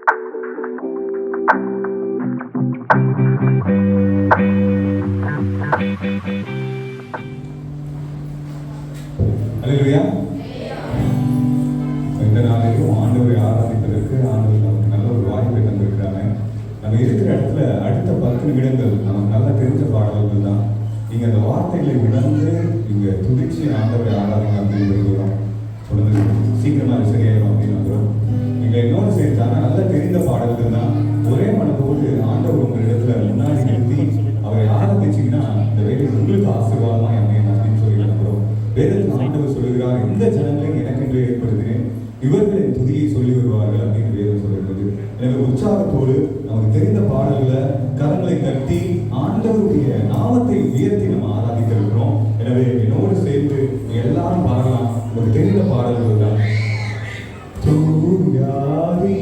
அல்லேலூயா. இந்த நாளிலும் ஆண்டவரை ஆராதிப்பதற்கு ஆண்டவர் நமக்கு நல்ல ஒரு வாய்ப்பை தந்திருக்கிறாங்க. நம்ம இருக்கிற இடத்துல அடுத்த 10 நிமிடங்கள் நமக்கு நல்லா தெரிஞ்ச பாடல்கள் தான். நீங்க அந்த வார்த்தைகளை உணர்ந்து இங்க துதிச்சு ஆண்டவரை ஆராதிங்க அப்படின்னு விரும்புகிறோம். தொடர்ந்து சீக்கிரமா சரியாயிடும் அப்படின்னு வந்துடும். நீங்க இன்னொன்று சேர்த்தாங்க நல்லா தெரிந்த பாடல்கள் தான். ஒரே மனதோடு ஆண்டவர் உங்க இடத்துல முன்னாடி நிறுத்தி அவரை ஆராதிச்சீங்கன்னா இந்த வேலை உங்களுக்கு ஆசீர்வாதமாய் அமையும் அப்படின்னு சொல்லி நம்புறோம். வேதத்தில் ஆண்டவர் சொல்லுகிறார், எந்த ஜனங்களையும் எனக்கென்று ஏற்படுத்தினேன், இவர்களின் துதியை சொல்லி வருவார்கள் அப்படின்னு வேதம் சொல்லுகிறது. எனவே உற்சாகத்தோடு நமக்கு தெரிந்த பாடல்களை கரங்களை தட்டி ஆண்டவருடைய நாமத்தை உயர்த்தி நம்ம ஆராதிக்க இருக்கிறோம். எனவே என்னோடு சேர்ந்து எல்லாரும் பாடலாம். ஒரு தெரிந்த பாடல்கள் தான். தூயாரி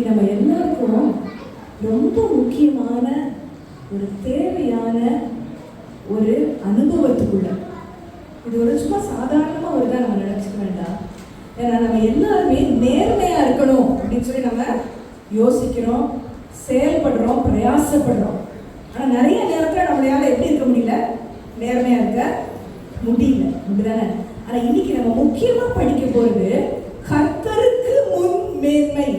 நம்ம எல்லாருக்கும் ரொம்ப முக்கியமான ஒரு தேவையான ஒரு அனுபவத்துக்குள்ள இது ஒரு சும்மா சாதாரணமா ஒரு தான் நம்ம நினைச்சுக்க வேண்டாம். ஏன்னா நம்ம எல்லாருமே நேர்மையா இருக்கணும் அப்படின்னு சொல்லி நம்ம யோசிக்கிறோம், செயல்படுறோம், பிரயாசப்படுறோம். ஆனா நிறைய நேரத்துல நம்மளால எப்படி இருக்க முடியல, நேர்மையா இருக்க முடியல, அப்படிதானே? ஆனா இன்னைக்கு நம்ம முக்கியமா படிக்க போறது கர்த்தருக்கு முன் மேன்மை.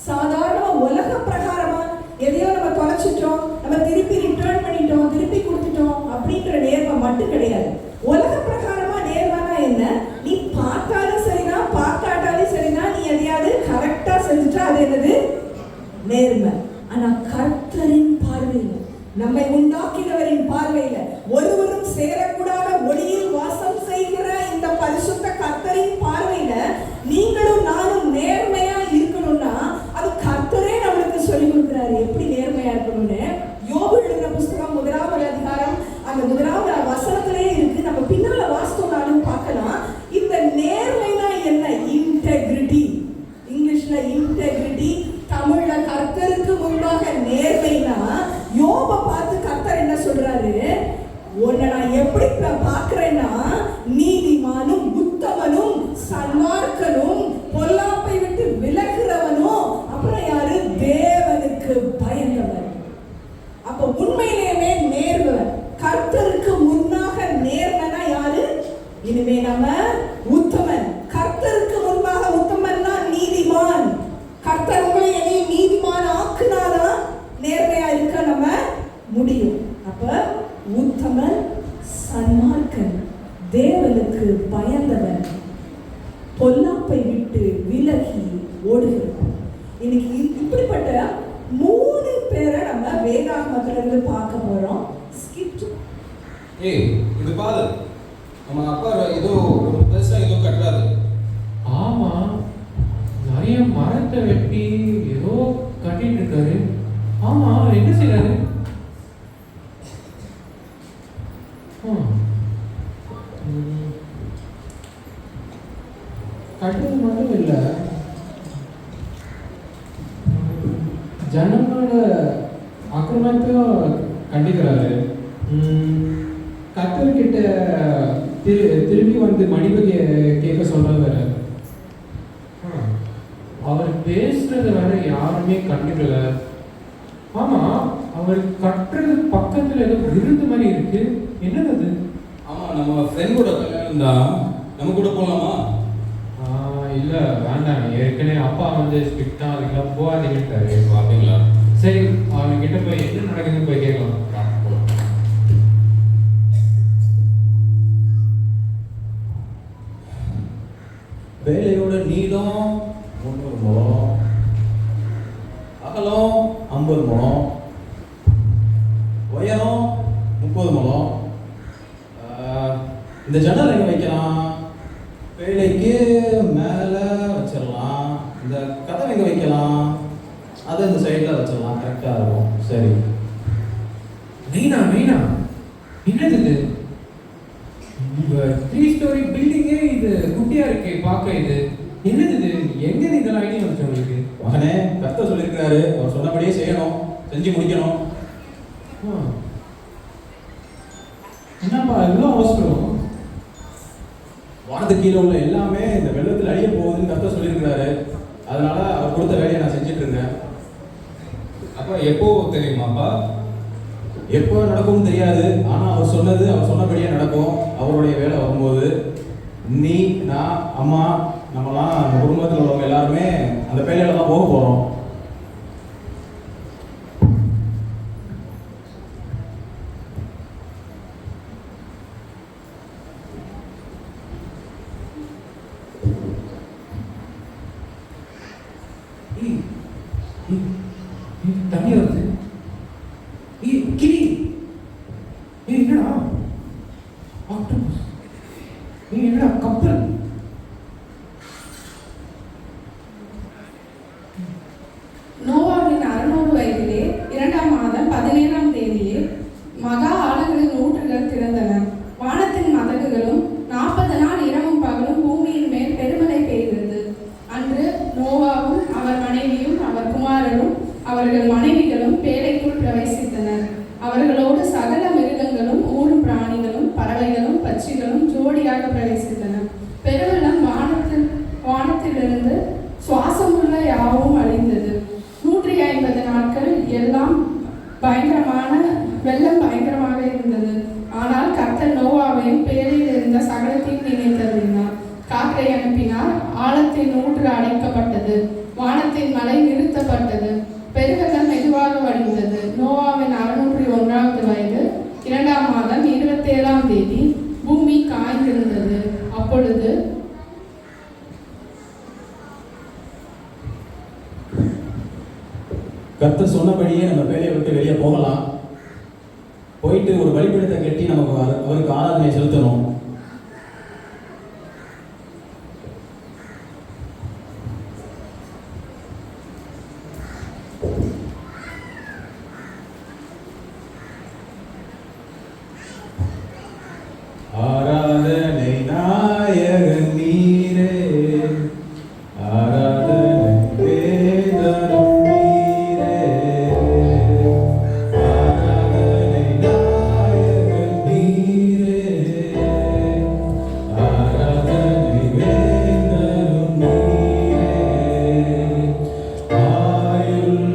சாதாரண உலக பிரகாரமா எதையோ நம்ம தொலைச்சிட்டோம், நம்ம திருப்பி ரிட்டர்ன் பண்ணிட்டோம், திருப்பி கொடுத்துட்டோம் அப்படின்ற நேர்மை மட்டும் கிடையாது. உலக பிரகாரமா நேர்மைனா என்ன? நீ பார்த்தாலும் சரிதான், பார்க்காட்டாலும் சரிதான், நீ எதையாவது கரெக்டா செஞ்சுட்டா அது என்னது? நேர்மை. ஆனா கர்த்தரின் பார்வையில, நம்மை உண்டாக்கினவரின் பார்வையில, ஒருவரும் சேரக்கூடாத ஒளியில் வாசம் செய்கிற இந்த பரிசுத்த கர்த்தரின் பார்வையில நீங்களும் நானும் நேர்மையா இருக்கணும்னா அது கர்த்தரே நம்மளுக்கு சொல்லி கொடுக்குறாரு எப்படி நேர்மையா இருக்கணும்னு. யோபு எழுதின புஸ்தகம் 1வது அதிகாரம் அந்த 1வது வசனத்திலே இருக்கு. நம்ம பின்னால வாசித்தோம்னாலும் பார்க்கலாம். இந்த நேர்மைனா என்ன? இன்டெகிரிட்டி. இங்கிலீஷ்ல இன்டெகிரிட்டி, தமிழ்ல கர்த்தருக்கு ஏய் இது பாரு, நம்ம அப்பா ஏதோ ஒரு பெருசா ஏதோ கட்டுறாரு. ஆமா, நிறைய மரத்தை வெட்டி ஏதோ கட்டிட்டு இருக்காரு. ஆமா, அவர் என்ன செய்யறாரு? கட்டுறது மட்டும் இல்லை, ஜனங்களோட அக்கிரமத்தையும் கண்டிக்கிறாரு. கத்தர்கிட்ட திரும்பி வந்து மன்னிப்பு கேட்க சொல்றாரு. அவர் பேசுறத வேற யாருமே கண்டுக்கல. ஆமா, அவர் கட்டுறது பக்கத்துல ஏதோ விருந்து மாதிரி இருக்கு. என்னது அது? ஆமா, நம்ம ஃப்ரெண்டோட கல்யாணம் தான். நம்ம கூட போலாமா? இல்ல வேண்டாம், ஏற்கனவே அப்பா வந்து ஸ்ட்ரிக்டா அதுக்கெல்லாம் போகாதீங்கட்டாரு. அப்படிங்களா? சரி, அவர்கிட்ட போய் என்ன நடக்குதுன்னு போய் கேட்கலாம். வேலையோட நீளம் 300 முழம், அகலம் 50 முழம், உயரம் 30 முழம். இந்த ஜன்னல் எங்க வைக்கலாம்? வேலைக்கு மேலே வச்சிடலாம். இந்த கதவை எங்க வைக்கலாம்? அதை இந்த சைடில் வச்சிடலாம். கரெக்டாக இருக்கும். சரி. மெயினா என்னது இது? உங்க 3 ஸ்டோரி பில்டிங்கே இது குட்டியா இருக்கு பார்க்க. இது என்னது இது? எங்க இதெல்லாம் ஐடியா வந்துச்சு உங்களுக்கு? மகனே, கர்த்தர் சொல்லியிருக்கிறாரு, அவர் சொன்னபடியே செய்யணும், செஞ்சு முடிக்கணும். என்னப்பா இவ்வளோ அவசரம்? வானத்துக்கு கீழே உள்ள எல்லாமே இந்த வெள்ளத்தில் அழிய போகுதுன்னு கர்த்தர் சொல்லியிருக்கிறாரு. அதனால அவர் கொடுத்த வேலையை நான் செஞ்சுட்டு இருந்தேன். அப்பா எப்போ தெரியுமாப்பா? எப்போ நடக்கும்னு தெரியாது, ஆனால் அவர் சொன்னது அவர் சொன்னபடியே நடக்கும். அவருடைய வேலை வரும்போது நீ, நான், அம்மா, நம்மலாம் நம்ம குடும்பத்தில் உள்ளவங்க எல்லாருமே அந்த வேலையில தான் போக போகிறோம். தண்ணி வருது. கிளி என்னடா? ஆக்டோபஸ். என்னடா கப்பல்? நோவாவின் 600 வயதிலே 2ஆம் மாதம் 17ஆம் தேதியே மகா ஆழங்களின் ஊற்றுகள் திறந்தன. வானத்தின் மதகுகளும் 40 நாள் இரவும் பகலும் பூமியின் மேல் பெருமழை பெய்தது. அன்று நோவாவும் அவர் மனைவியும் அவர் குமாரரும் அவர்கள் மனைவிகளும் பேழைக்குள் பிரவேசித்தனர். அவர்களோடு சகல மிருகங்களும் ஊரும் பிராணிகளும் பறவைகளும் பட்சிகளும் ஜோடியாக பிரவேசித்தன. பெருவெள்ளம் வானத்திலிருந்து சுவாசமுள்ள யாவும் அழிந்தது. 150 நாட்கள் எல்லாம் வெள்ளம் பயங்கரமாக இருந்தது. ஆனால் கர்த்தர் நோவாவையும் பேழையில் இருந்த சகலத்தையும் நினைத்தருளினார். காற்றை அனுப்பினார், ஆழத்தின் ஊற்று அடைக்கப்பட்டது, வானத்தின் மழை நிறுத்தப்பட்டது, பெருவெள்ளம் மெதுவாக வடிந்தது. நோவாவின் 601வது வயது 2ஆம் மாதம் 27ஆம் தேதி பூமி காய்ந்திருந்தது. அப்பொழுது கர்த்தர் சொன்னபடியே நம்ம வேலையை விட்டு வெளியே போகலாம். போயிட்டு ஒரு பலிபீடத்தை கட்டி நமக்கு அவருக்கு ஆராதனை செலுத்தணும். ஆராதனை நாயகன் நீரே, ஆராதனை வேதரும் நீரே, ஆராதனை நாயகன் நீரே, ஆராதனை வேதரும் நீரே, ஆயுள்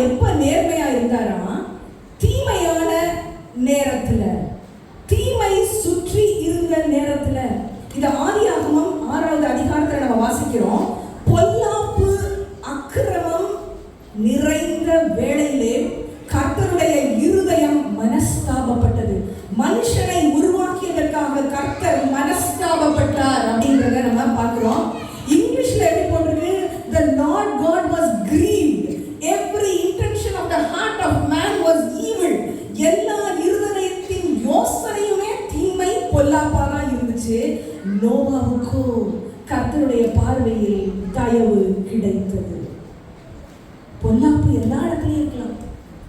எப்ப நேர்மையா இருந்தாரா? தீமையான நேரத்துல, தீமை சுற்றி இருந்த நேரத்துல. இது ஆதியாகமம் 6வது அதிகாரத்துல நம்ம வாசிக்கிறோம். பொல்லாப்பு அக்கிரமம் நிறைந்த வேளையிலே கர்த்தருடைய இருதயம் மனஸ்தாபப்பட்டது. மனுஷனை உருவாக்கியதற்காக கர்த்தர் மனஸ்தாபப்பட்டார் அப்படிங்கறத நம்ம பார்க்கிறோம். இங்கிலீஷ்ல எப்படி போட்டிருக்கு? The Lord God was grieved. Every intention of the heart of man was evil. எல்லா இருதயத்தின் யோசனையுமே தீமை பொல்லாப்பாக இருந்துச்சு. நோவாவுக்கு கர்த்தருடைய பார்வையில் தயவு கிடைத்தது. பொல்லாப்பு எல்லா இடத்துலயும் இருக்கலாம்,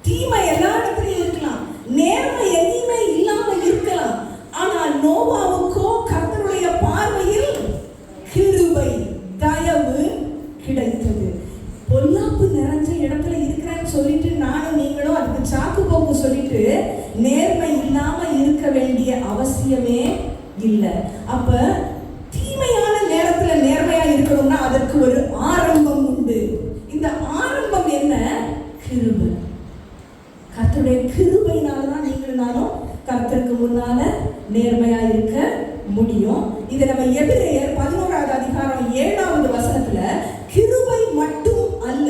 தீமை எல்லா இடத்துலயும் இருக்கலாம், நேர்மை எங்கேயுமே இல்லாம இருக்கலாம். ஆனால் நோவாவுக்கோ கர்த்தருடைய பார்வையில் கிருபை, தயவு கிடைத்தது. பொல்லாப்பு நிறைஞ்ச இடத்துல இருக்கிறேன்னு சொல்லிட்டு நானும் நீங்களும் அதுக்கு சாக்கு போக்கு சொல்லிட்டு நேர்மை இல்லாம இருக்க வேண்டிய அவசியமே இல்லை. அப்ப தீமையான நேரத்துல நேர்மையா இருக்கணும்னா அதற்கு ஒரு ஆரம்பம் உண்டு. இந்த ஆரம்பம் என்ன? கிருபை. கர்த்தருடைய கிருபையினாலதான் நீங்களும் நானும் கர்த்தருக்கு முன்னால நேர்மையா இருக்க முடியும். இதை நம்ம எபிரேயர் 11வது அதிகாரம் 7வது வசனத்துல கிருபை மட்டும் அல்ல,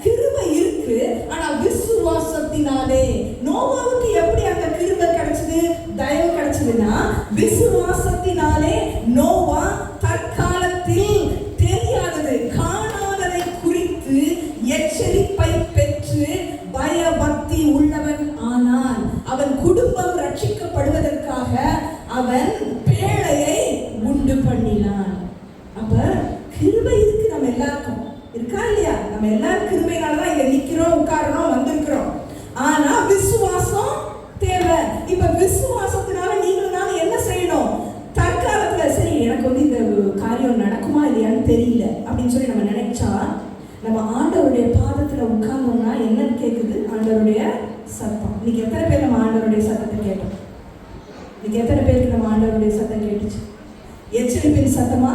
கிருபை இருக்கு, ஆனா விசுவாசத்தினாலே. நோவாவுக்கு எப்படி அந்த கிருபை கிடைச்சது, தயவு கிடைச்சதுன்னா விசுவாசத்தினாலே நோவா தற்காலத்தில் தெரியாதது, காணாததை குறித்து எச்சரிப்பை பெற்று பயபக்தி உள்ளவன் ஆனான். அவன் குடும்பம் ரட்சிக்கப்படுவதற்காக அவன் பேழையை உண்டு பண்ணினான். அப்ப கிருபை இருக்கு நம்ம எல்லாருக்கும், இருக்கா இல்லையா? நம்ம எல்லாரும் கிருபையினாலதான் இங்க நிக்கிறோம், உட்காரணும், வந்திருக்கிறோம். ஆனா விசுவாசம் தேவை. இப்ப விசுவாசத்தினால நீங்களும் நானும் என்ன செய்யணும்? தற்காலத்துல சரி எனக்கு இந்த காரியம் நடக்குமா இல்லையான்னு தெரியல அப்படின்னு சொல்லி நம்ம நினைச்சா, நம்ம ஆண்டவருடைய பாதத்துல உட்கார்ந்தோம்னா என்ன கேக்குது? ஆண்டவருடைய சத்தம். இன்னைக்கு எத்தனை பேர் நம்ம ஆண்டவருடைய சத்தத்தை கேட்டோம்? இன்னைக்கு எத்தனை பேருக்கு நம்ம ஆண்டவருடைய சத்தம் கேட்டுச்சு? எச்சரிப்பின் சத்தமா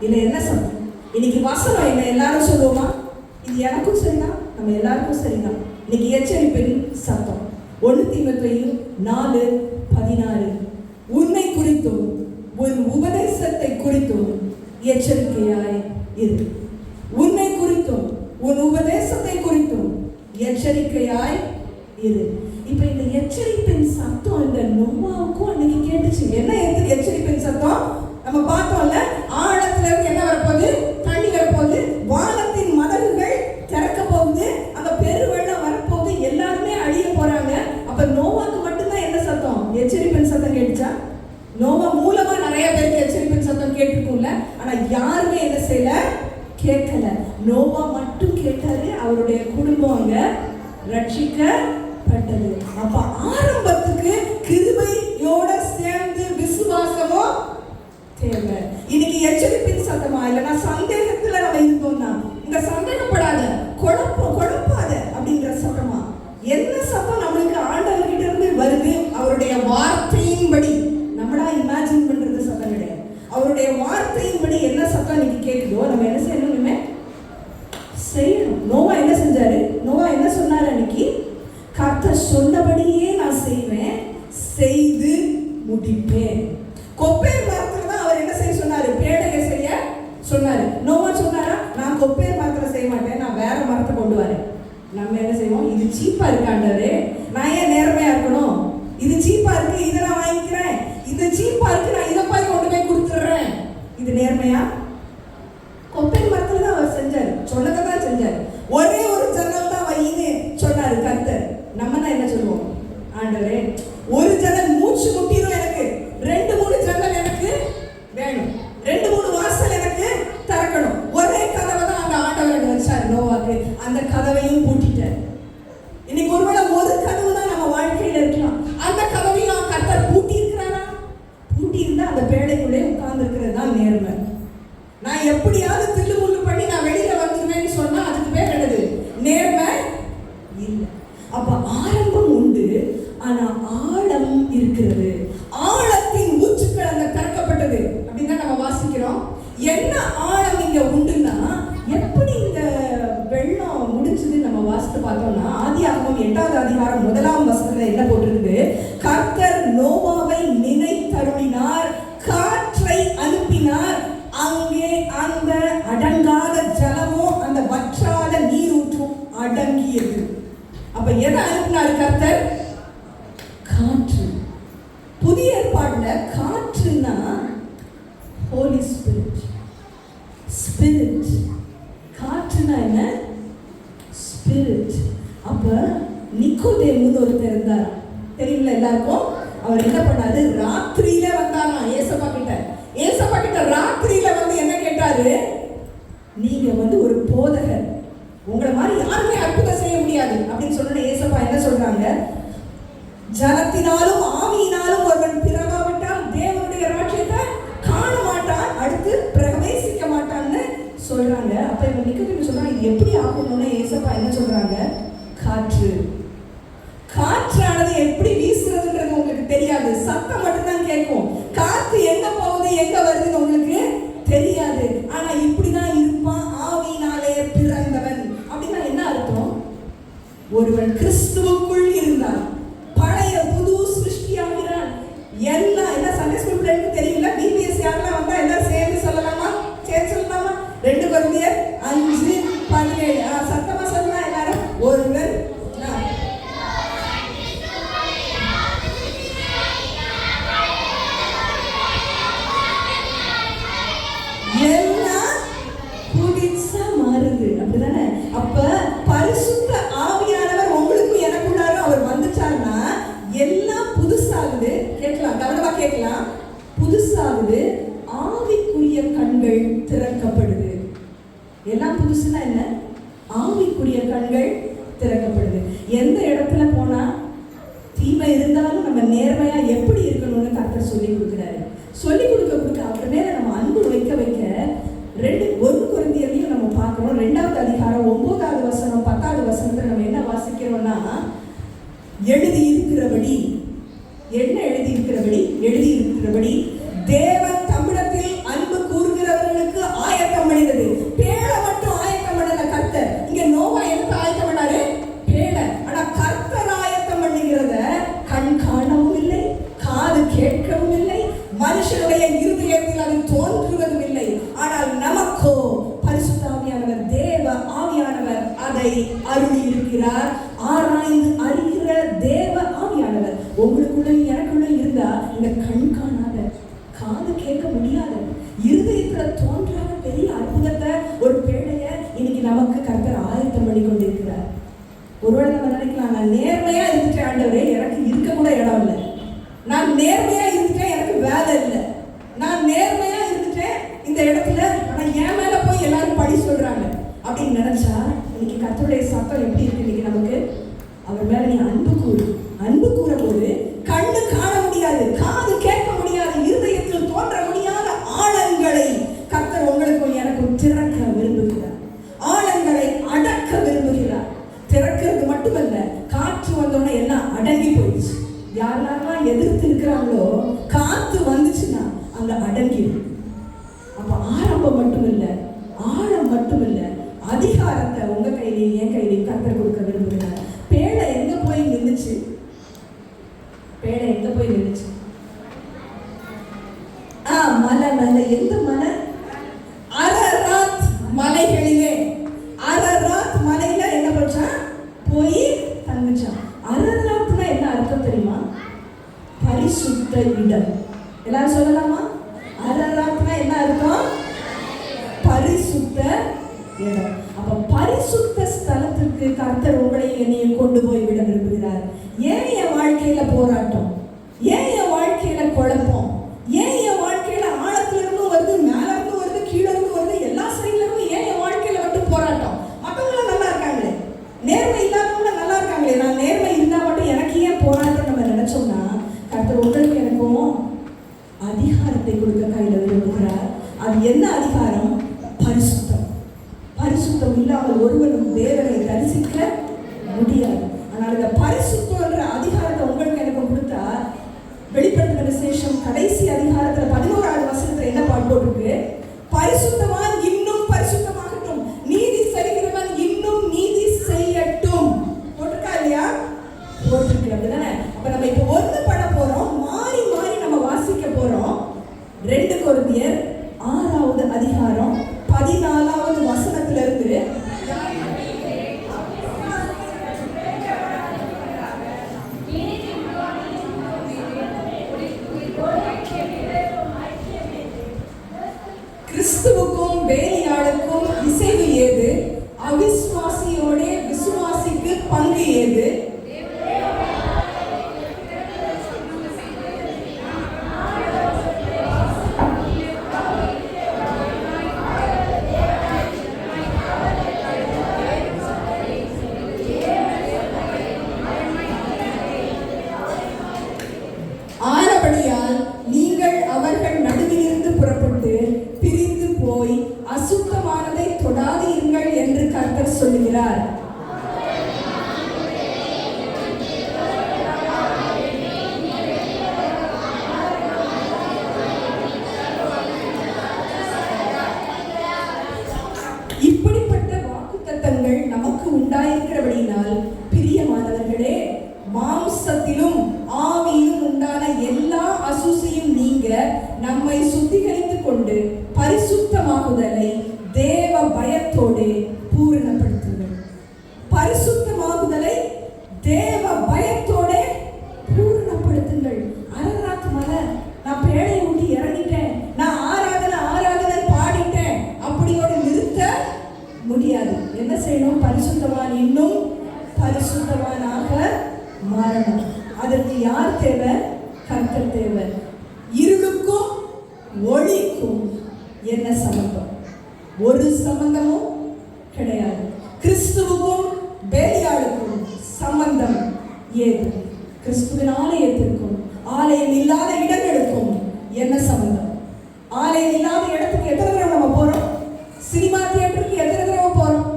இல்ல என்ன சத்தம்? இன்னைக்கு வசனம் என்ன எல்லாரும் சொல்லுவோமா? இது எனக்கும் சரிதான், நம்ம எல்லாருக்கும் சரிதான். இன்னைக்கு எச்சரிப்பின் சத்தம். 1 தீமோத்தேயு 4:16 உன்னை குறித்தும் உன் உபதேசத்தை குறித்தும் எச்சரிக்கையாய் இரு. உன்னை குறித்தும் உன் உபதேசத்தை குறித்தும் எச்சரிக்கையாய் இரு. இப்ப இந்த எச்சரிப்பின் சத்தம் இந்த நோவாவுக்கும் அன்னைக்கு கேட்டுச்சு. என்ன எச்சரிப்பின் சத்தம்? நம்ம பார்த்தோம்ல, ஆழத்துல இருந்து என்ன வரப்போகுது? தண்ணி வரப்போகுது, வானத்தின் மதகுகள் திறக்க போகுது, அந்த பெரு வெள்ளம் வரப்போகுது, எல்லாருமே அழிய போறாங்க. அப்ப நோவாக்கு மட்டும்தான் என்ன சத்தம்? எச்சரிப்பின் சத்தம் கேட்டுச்சா? நோவா மூலமா நிறைய பேருக்கு எச்சரிப்பின் சத்தம் கேட்டிருக்கும்ல, ஆனா யாருமே என்ன செய்யல? கேட்கல. நோவா மட்டும் கேட்டாரு, அவருடைய குடும்பம் அங்க ரட்சிக்கப்பட்டது. அப்ப ஆரம்பத்துக்கு கிருபையோட சேர்ந்து விசுவாசமும் தேவை. இன்னைக்கு எச்சரிப்பின் சத்தமா இல்லைன்னா சந்தேகத்துல நம்ம இருந்தோம்னா, இந்த சந்தேகப்படாத, குழப்பாத அப்படிங்கிற சத்தமா? என்ன சத்தம் நம்மளுக்கு ஆண்டவர்கிட்ட இருந்து வருது? அவருடைய வார்த்தையின்படி, நம்மளா இமேஜின் பண்றது சத்தம் கிடையாது. அவருடைய வார்த்தையின்படி என்ன சத்தம் இன்னைக்கு கேட்குதோ நம்ம என்ன செய்யணுமே செய்யணும். நோவா என்ன செஞ்சாரு? நோவா என்ன சொன்னாரு அன்னைக்கு? கர்த்தர் சொன்னபடியே நான் செய்வேன், செய்து முடிப்பேன். கொப்பேர் மரத்துல தான் அவர் என்ன செய்ய சொன்னாரு? பேடையை செய்ய சொன்னாரு. நோவா சொன்னாரா, நான் கொப்பேர் மரத்துல செய்ய மாட்டேன், நான் வேற மரத்தை கொண்டு வரேன். நம்ம என்ன செய்வோம்? இது சீப்பா இருக்காண்டாரு, நான் ஏன் நேர்மையா இருக்கணும்? இது சீப்பா இருக்கு, இதை நான் வாங்கிக்கிறேன். இது சீப்பா இருக்கு, நான் இதை போய் கொண்டு போய் கொடுத்துடுறேன். இது நேர்மையா? கொப்பேர் மரத்துல தான் அவர் செஞ்சாரு, சொன்னதை தான் செஞ்சாரு. ஒரே ஒரு ஜன்னல் தான் வையின்னு சொன்னாரு கர்த்தர். நம்ம தான் என்ன சொல்லுவோம்? ஆண்டவரே, ஒரு ஜன்னல் மூச்சு முட்டிடும், எனக்கு 2-3 ஜன்னல் எனக்கு வேணும், 2-3 வாசல் எனக்கு திறக்கணும். ஒரே கதவை தான் அந்த ஆண்டவர் வச்சாரு நோவாக்கு. அந்த கதவையும் பூட்டிட்டார். இன்னைக்கு ஒருவேளை ஒரு கதவு தான் நம்ம வாழ்க்கையில இருக்கலாம், அந்த கதவையும் கர்த்தர் பூட்டி இருக்கிறாரா? பூட்டி இருந்தா அந்த பேழைக்குள்ளே உட்கார்ந்து இருக்கிறது தான் நேர்மை. நான் எப்படியாவது தில்லு முள்ளு பண்ணி நான் வெளியில வந்துருவேன்னு சொன்னா அதுக்கு பேர் என்னது? நேர்மை இல்லை. அப்ப ஆரம்பம் உண்டு, ஆனா ஆழம் இருக்கிறது. ஆழத்தின் ஊற்றுக்கள் அங்க திறக்கப்பட்டது அப்படின்னு நம்ம வாசிக்கிறோம். என்ன ஆழம் இங்க உண்டுன்னா, எப்படி இந்த வெள்ளம் முடிஞ்சது நம்ம வாசித்து பார்த்தோம்னா ஆதியாகமம் 8வது அதிகாரம் 1ஆம் வசனத்துல என்ன போட்டிருக்குது? கர்த்தர் நோவாவை நினைத்தருளினார், காற்றை அனுப்பினார், அங்கே அந்த அடங்காத ஜலமோ அந்த வற்றாத நீரூற்றும் அடங்கியது. அப்ப எதை அனுப்பினார் கர்த்தர்? காற்று. புதிய ஏற்பாடுல காற்றுன்னா ஹோலி ஸ்பிரிட். ஸ்பிரிட். காற்றுனா என்ன? ஸ்பிரிட். அப்ப நிக்கோதேமுன்னு ஒருத்தர் இருந்தார், தெரியுங்களா எல்லாருக்கும்? அவர் என்ன பண்ணாரு? ராத்திரியில வந்தாராம் ஏசப்பா கிட்ட. ஏசப்பா கிட்ட ராத்திரியில வந்து என்ன கேட்டாரு? நீங்க ஒரு போதகர், உங்களை மாதிரி யாருமே அற்புதம் செய்ய முடியாது அப்படின்னு சொன்ன ஏசப்பா என்ன சொல்றாங்க? ஜலத்தினாலும் ஆவியினாலும் ஒருவன் பிறவாவிட்டால் தேவனுடைய ராஜ்யத்தை காண மாட்டான், அடுத்து பிரவேசிக்க மாட்டான்னு சொல்றாங்க. அப்ப இவங்க நிக்கோதேமு சொல்றாங்க, இது எப்படி ஆகணும்னு ஏசப்பா என்ன சொல்றாங்க? காற்று. காற்றானது எப்படி வீசுறதுன்றது உங்களுக்கு தெரியாது, சத்தம் மட்டும்தான் கேட்கும். காற்று எங்க போகுது எங்க வருதுன்னு உங்களுக்கு தெரியாது. ஆனா இப்படிதான் இருப்பான் ஆவியினாலே பிறந்தவன். அப்படின்னா என்ன அர்த்தம்? ஒருவன் கிறிஸ்துவுக்குள் இருந்தான், பழைய புது சிருஷ்டியாகிறான். எல்லாம் என்ன சண்டே ஸ்கூல் பிள்ளைங்களுக்கு தெரியல, பிபிஎஸ் யாரெல்லாம் வந்தா எல்லாரும் சேர்ந்து சொல்லலாமா? சேர்ந்து சொல்லலாமா? 2 கொரிந்தியர் 5:17. சத்தமா சொல்லலாம் எல்லாரும். ஒருவர் எல்லாம் புதுசா மாறுது, அப்படிதானே? அப்ப பரிசுத்த ஆவியானவர் உங்களுக்கும் எனக்குள்ளாரும் அவர் வந்துட்டாருன்னா எல்லாம் புதுசாகுது. கேட்கலாம், கவனமா கேட்கலாம். புதுசாகுது, ஆவிக்குரிய கண்கள் திறக்கப்படுது. எல்லாம் புதுசுன்னா என்ன? ஆவிக்குரிய கண்கள் திறக்கப்படுது. எந்த இடத்துல போனா தீமை இருந்தாலும் நம்ம நேர்மையா எப்படி இருக்கணும்னு கர்த்தர் சொல்லி கொடுக்குறாரு. சொல்லி கொடுக்க அவர் மேல நம்ம அன்பு வைக்க 1 கொரிந்தியரையும் நம்ம பார்க்கிறோம். 2வது அதிகாரம் 9வது வசனம் 10வது வசனத்துல நம்ம என்ன வாசிக்கிறோம்னா, எழுதி இருக்கிறபடி தேவன் தம்மிடத்தில் அன்பு கூறுகிறவர்களுக்கு ஆயத்தம் பண்ணினது. பேழை மட்டும் ஆயத்தம் பண்ணல கர்த்தர். இங்க நோவா என்ன ஆயத்தம் பண்ணாரு? பேழை. ஆனா கர்த்தர் ஆயத்தம் பண்ணுகிறத கண் காணவும் இல்லை, காது கேட்கவும் இல்லை, மனுஷனுடைய இருதயத்தில் அது தோன்றுவதும் இல்லை. ஆனால் நமக்கோ பரிசுத்த ஆவியானவர், தேவ ஆவியானவர் அதை அருளி இருக்கிறார். ஆராய்ந்து அறிகிற தேவ ஆவியானவர் உங்களுக்குள்ள எனக்குள்ள இருந்தா இந்த கண் காணாத, காது கேட்க முடியாத, இருதயத்துல தோன்றாத பெரிய அற்புதத்தை, ஒரு பேழைய இன்னைக்கு நமக்கு கர்த்தர் ஆயத்தம் பண்ணி கொண்டிருக்கிறார். ஒருவேளை நம்ம நினைக்கலாம், நான் நேர்மையா இருந்துட்டேன் ஆண்டவரே, எனக்கு இருக்க கூட இடம் இல்லை. நான் நேர்மையா இருந்துட்டேன், எனக்கு வேலை இல்லை. நான் நேர்மையா இருந்துட்டேன் இந்த இடத்துல, ஆனா என் மேல போய் எல்லாரும் பழி சொல்றாங்க அப்படின்னு நினைச்சா இன்னைக்கு கர்த்தருடைய சத்தம் எப்படி இருக்கு? இன்னைக்கு நமக்கு அவர் மேல நீ அன்பு கூறு. அன்பு கூற போது கண்ணு காண முடியாது, காது கேட்க முடியாது, இருதயத்தில் தோன்ற முடியாத ஆழங்களை கர்த்தர் உங்களுக்கும் எனக்கும் திறக்க விரும்புகிறார். ஆழங்களை அடக்க விரும்புகிறார். திறக்கிறது மட்டுமல்ல, காற்று வந்தோடனே எல்லாம் அடங்கி போயிடுச்சு. யாரெல்லாம் எதிர்த்து இருக்கிறாங்களோ காத்து வந்துச்சுன்னா அங்க அடங்கிடும். அப்ப ஆரம்பம் மட்டுமில்ல, ஆழம் மட்டுமில்ல, அதிகாரத்தை உங்க கையிலையும் என் கையிலையும் கர்த்தர் கொடுக்க விரும்புகிறார். பேழை எங்க போய் நின்றுச்சு? பேழை எங்க போய் நின்றுச்சு? மலை. மலை எந்த மலை? அரராத் மலைகளிலே. அரராத் மலையில என்ன போச்சா? போய் தங்குச்சான். அரராத்னா என்ன அர்த்தம் தெரியுமா? பரிசுத்த இடம். எல்லாரும் சொல்லலாமா? அரராத்னா என்ன அர்த்தம்? பரிசுத்த இடம். அப்ப பரிசுத்த ஸ்தலத்திற்கு கர்த்தர் உங்களை என்னையும் கொண்டு போய் விட விரும்புகிறார். ஏன் என் வாழ்க்கையில போராட்டம்? ஏன் என் வாழ்க்கையில குழப்பம்? ஏன் என் வாழ்க்கையில ஆழத்துல இருந்தும் வருது, மேல இருந்து வருது, கீழே இருந்து வருது, எல்லா சைட்ல இருந்து ஏன் என் வாழ்க்கையில மட்டும் போராட்டம்? மற்றவங்க நல்லா இருக்காங்களே, நேர்மை இல்லாதவங்க நல்லா இருக்காங்களே, நான் நேர்மை இருந்தா மட்டும் எனக்கு ஏன் போராட்டம் நம்ம நினைச்சோம்னா கர்த்தர் உங்களுக்கு எனக்கும் அதிகாரத்தை கொடுக்க கையில விரும்புகிறார். அது என்ன அதிகாரம்? பரிசுத்தம். பரிசுத்தம் இல்லாமல் ஒருவரும் தேவனை தரிசிக்க முடியாது. ஆனால் இந்த பரிசுத்தம்ன்ற அதிகாரத்தை உங்களுக்கு எனக்கு கொடுத்தா, வெளிப்படுத்தின விசேஷம் கடைசி அதிகாரத்துல 11வது வசனத்துல என்ன பாட்டு போட்டிருக்கு? பரிசுத்தவான் இன்னும் பரிசுத்தமாகட்டும், நீதி செய்கிறவன் இன்னும் நீதி செய்யட்டும். தேவ பயத்தோட பூரணப்படுத்துங்கள். அரராத் மலை, நான் பேழையை விட்டு இறங்கிட்டேன், நான் ஆராதனை பாடிட்டேன் அப்படியோட நிறுத்த முடியாது. என்ன செய்யணும்? பரிசுத்தவான் இன்னும் பரிசுத்தவானாக மாறணும். அதற்கு யார் தேவை? கர்த்தர் தேவை. இருளுக்கும் ஒளிக்கும் என்ன சம்பந்தம்? ஒரு சம்பந்தமும் கிடையாது. கிறிஸ்துவுக்கும் பேலியாளுக்கும் சம்பந்தம் ஏது? கிறிஸ்துவின் ஆலயத்திற்கும் ஆலயம் இல்லாத இடங்களுக்கும் என்ன சம்பந்தம்? ஆலயம் இல்லாத இடத்துக்கு எத்தனை தடவை நம்ம போறோம்? சினிமா தியேட்டருக்கு எத்தனை தடவை போறோம்?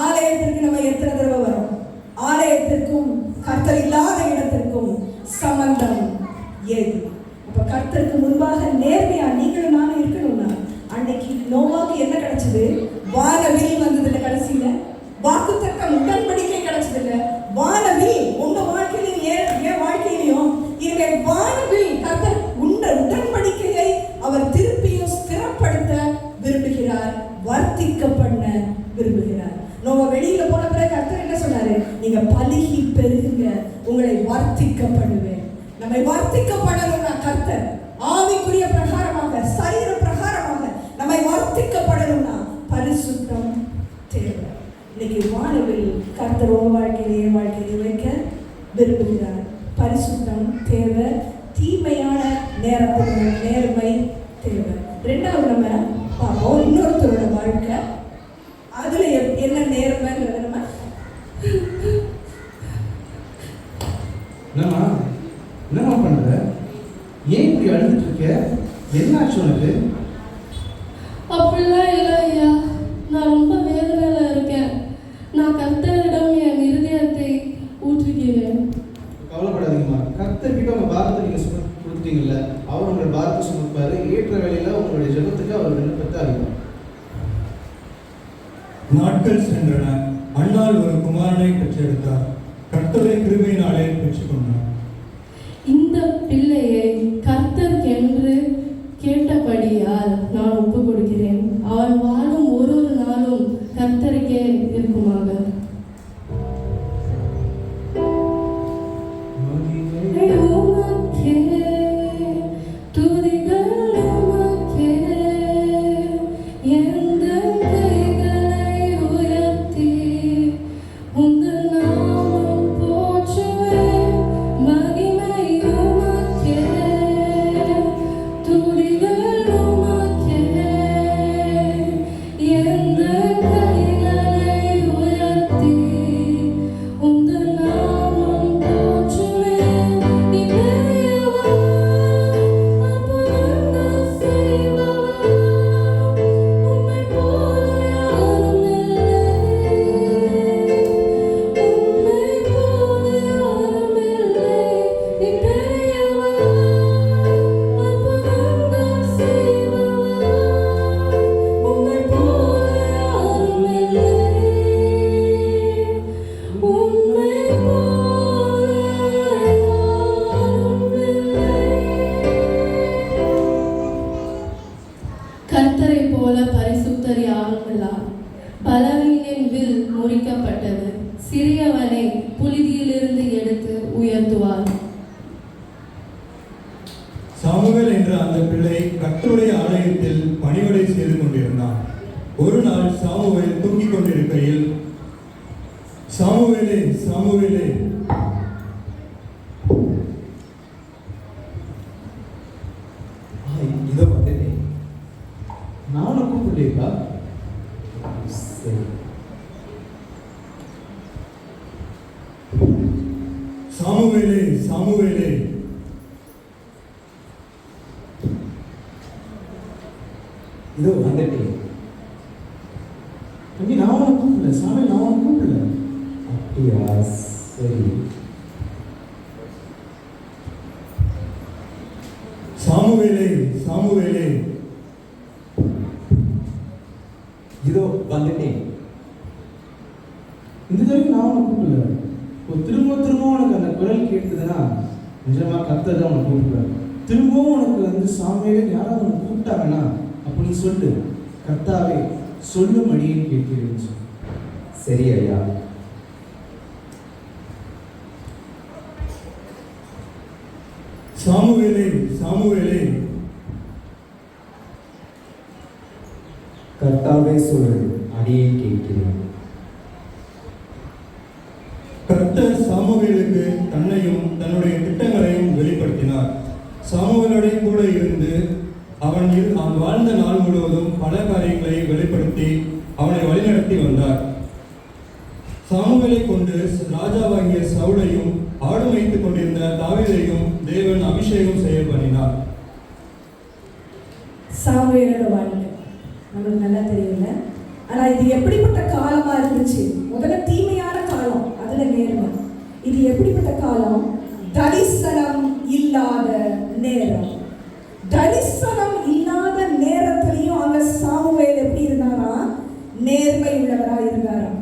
ஆலயத்திற்கு நம்ம எத்தனை தடவை வரோம்? ஆலயத்திற்கும் கர்த்தர் இல்லாத இடத்திற்கும் சம்பந்தம் ஏது? அப்ப கர்த்தருக்கு முன்பாக நேர்மையா நீங்களும் நானும் இருக்கணும்னா, அன்னைக்கு நோவாக்கு என்ன கிடைச்சது? வானவில் வந்ததுல கடைசியில வாக்குத்தத்தம் உடன்படிக்கை கிடைச்சதுல வானவில். உங்க வாழ்க்கையிலும் ஏன் வாழ்க்கையிலையும் இங்கே வானவில் கர்த்தர் உடன்படிக்கையை அவர் திருப்பியும் ஸ்திரப்படுத்த விரும்புகிறார், வர்த்திக்க பண்ண விரும்புகிறார். நோவா வெளியில போன பிறகு கர்த்தர் என்ன சொன்னாரு? நீங்க பலுகி பெருகுங்க, உங்களை வர்த்திக்க பண்ணுவேன். நம்மை வர்த்திக்க பண்ணணும்னா கர்த்தர் ஆவிக்குரிய பிரகாரமாக, சரீர பிரகாரமாக நம்மை வர்த்திக்கப்படணும்னா பரிசுத்தம் தேவை. இன்னைக்கு வானவில் கர்த்தர் உங்க வாழ்க்கையிலே என் வாழ்க்கையிலே வைக்க விரும்புகிறார். பரிசுத்தம் தேவை. தீமையான நேரத்துக்கு நேர்மை தேவை. ரெண்டாவது நம்ம பார்ப்போம் இன்னொருத்தரோட வாழ்க்கை. அதுல என்ன நேர்மைங்கிறத நம்ம என்னம்மா பண்ற? ஏன் இப்படி அழுதுட்டு இருக்க? என்ன ஆச்சு உனக்கு? அப்படிலாம் இல்லை ஐயா, நான் ரொம்ப வேதனையில இருக்கேன். நான் கர்த்தரிடம் என் இருதயத்தை ஊற்றுகிறேன். கவலைப்படாதீங்கம்மா, கர்த்தர்கிட்ட உங்க பாரத்தை நீங்க கொடுத்துட்டீங்கல்ல, அவர் உங்களை பாரத்தை சுமப்பாரு. ஏற்ற வேலையில உங்களுடைய ஜெபத்துக்கு அவர் விண்ணப்பத்தை அறிவார். நாட்கள் சென்றன. அன்னாள் ஒரு குமாரனை பெற்றெடுத்தார். கர்த்தருடைய கிருபையினாலே பெற்றுக்கொண்டார். இந்த பிள்ளையை கர்த்தர்க்கென்று கேட்டபடியால் நான் ஒப்பு கொடுக்கிறேன். அவன் வாழும் ஒரு நாளும் கர்த்தருக்கே இருக்குமாக. கர்த்தரை போல பரிசுத்தர் யாரும் இல்லார். பலவீனின் வில் முறிக்கப்பட்டது, சிறியவனை புழுதியிலிருந்து எடுத்து உயர்த்துவார். சாமுவேல் என்ற அந்த பிள்ளை கர்த்தருடைய ஆலயத்தில் பணிவிடை செய்து கொண்டிருந்தான். ஒரு நாள் சாமுவேல் தூங்கிக் கொண்டிருக்கையில், சாமுவேலே சாமுவேலே, இதோ வந்துட்டேன். நானும் கூப்பிடுறீங்களா? சரி. சாமுவேலே சாமுவேலே, இதோ வந்துட்டேன். தம்பி, நான் அவனை கூப்பிடல. சாமி, நான் அவனை கூப்பிடல. அப்படியா? சரி. சாமுவேலே சாமுவேலே, இதோ வந்துட்டேன். இந்த தடவை நான் அவனை கூப்பிடல. திரும்ப திரும்ப உனக்கு அந்த குரல் கேட்டதுன்னா நிஜமா கர்த்தர் தான் உனக்கு கூப்பிடுறாரு. திரும்பவும் உனக்கு வந்து சாமியே யாராவது உனக்கு கூப்பிட்டாங்கன்னா அப்போ நீ சொல்லு, கர்த்தாவே சொல்லும்படின்னு கேட்கிறேன். சரி ஐயா. சாமுவேலே சாமுவேலே, கர்த்தாவே சொல், அடியை கேட்கிறேன். கர்த்தர் சாமுவேலுக்கு தன்னையும் தன்னுடைய திட்டங்களையும் வெளிப்படுத்தினார். சாமுவேலோட கூட இருந்து அவன் வாழ்ந்த நாள் முழுவதும் பல காரியங்களை வெளிப்படுத்தி அவனை வழிநடத்தி வந்தார். சாமுவேலை கொண்டு ராஜாவாகிய சவுலையும் ஆடு மேய்த்துக் கொண்டிருந்த தாவீதையும் தேவன் அபிஷேகம் செய்ய பண்ணினார். சாமுவேலோட வாழ்க்கை நம்மளுக்கு நல்லா தெரியல. ஆனா இது எப்படிப்பட்ட காலமா இருந்துச்சு? முதல்ல தீமையான காலம், அதுல நேர்மை. இது எப்படிப்பட்ட காலம்? தரிசனம் இல்லாத நேரம். தரிசனம் இல்லாத நேரத்திலையும் அங்க சாமுவேல் எப்படி இருந்தாரா? நேர்மை உள்ளவரா இருந்தாரா?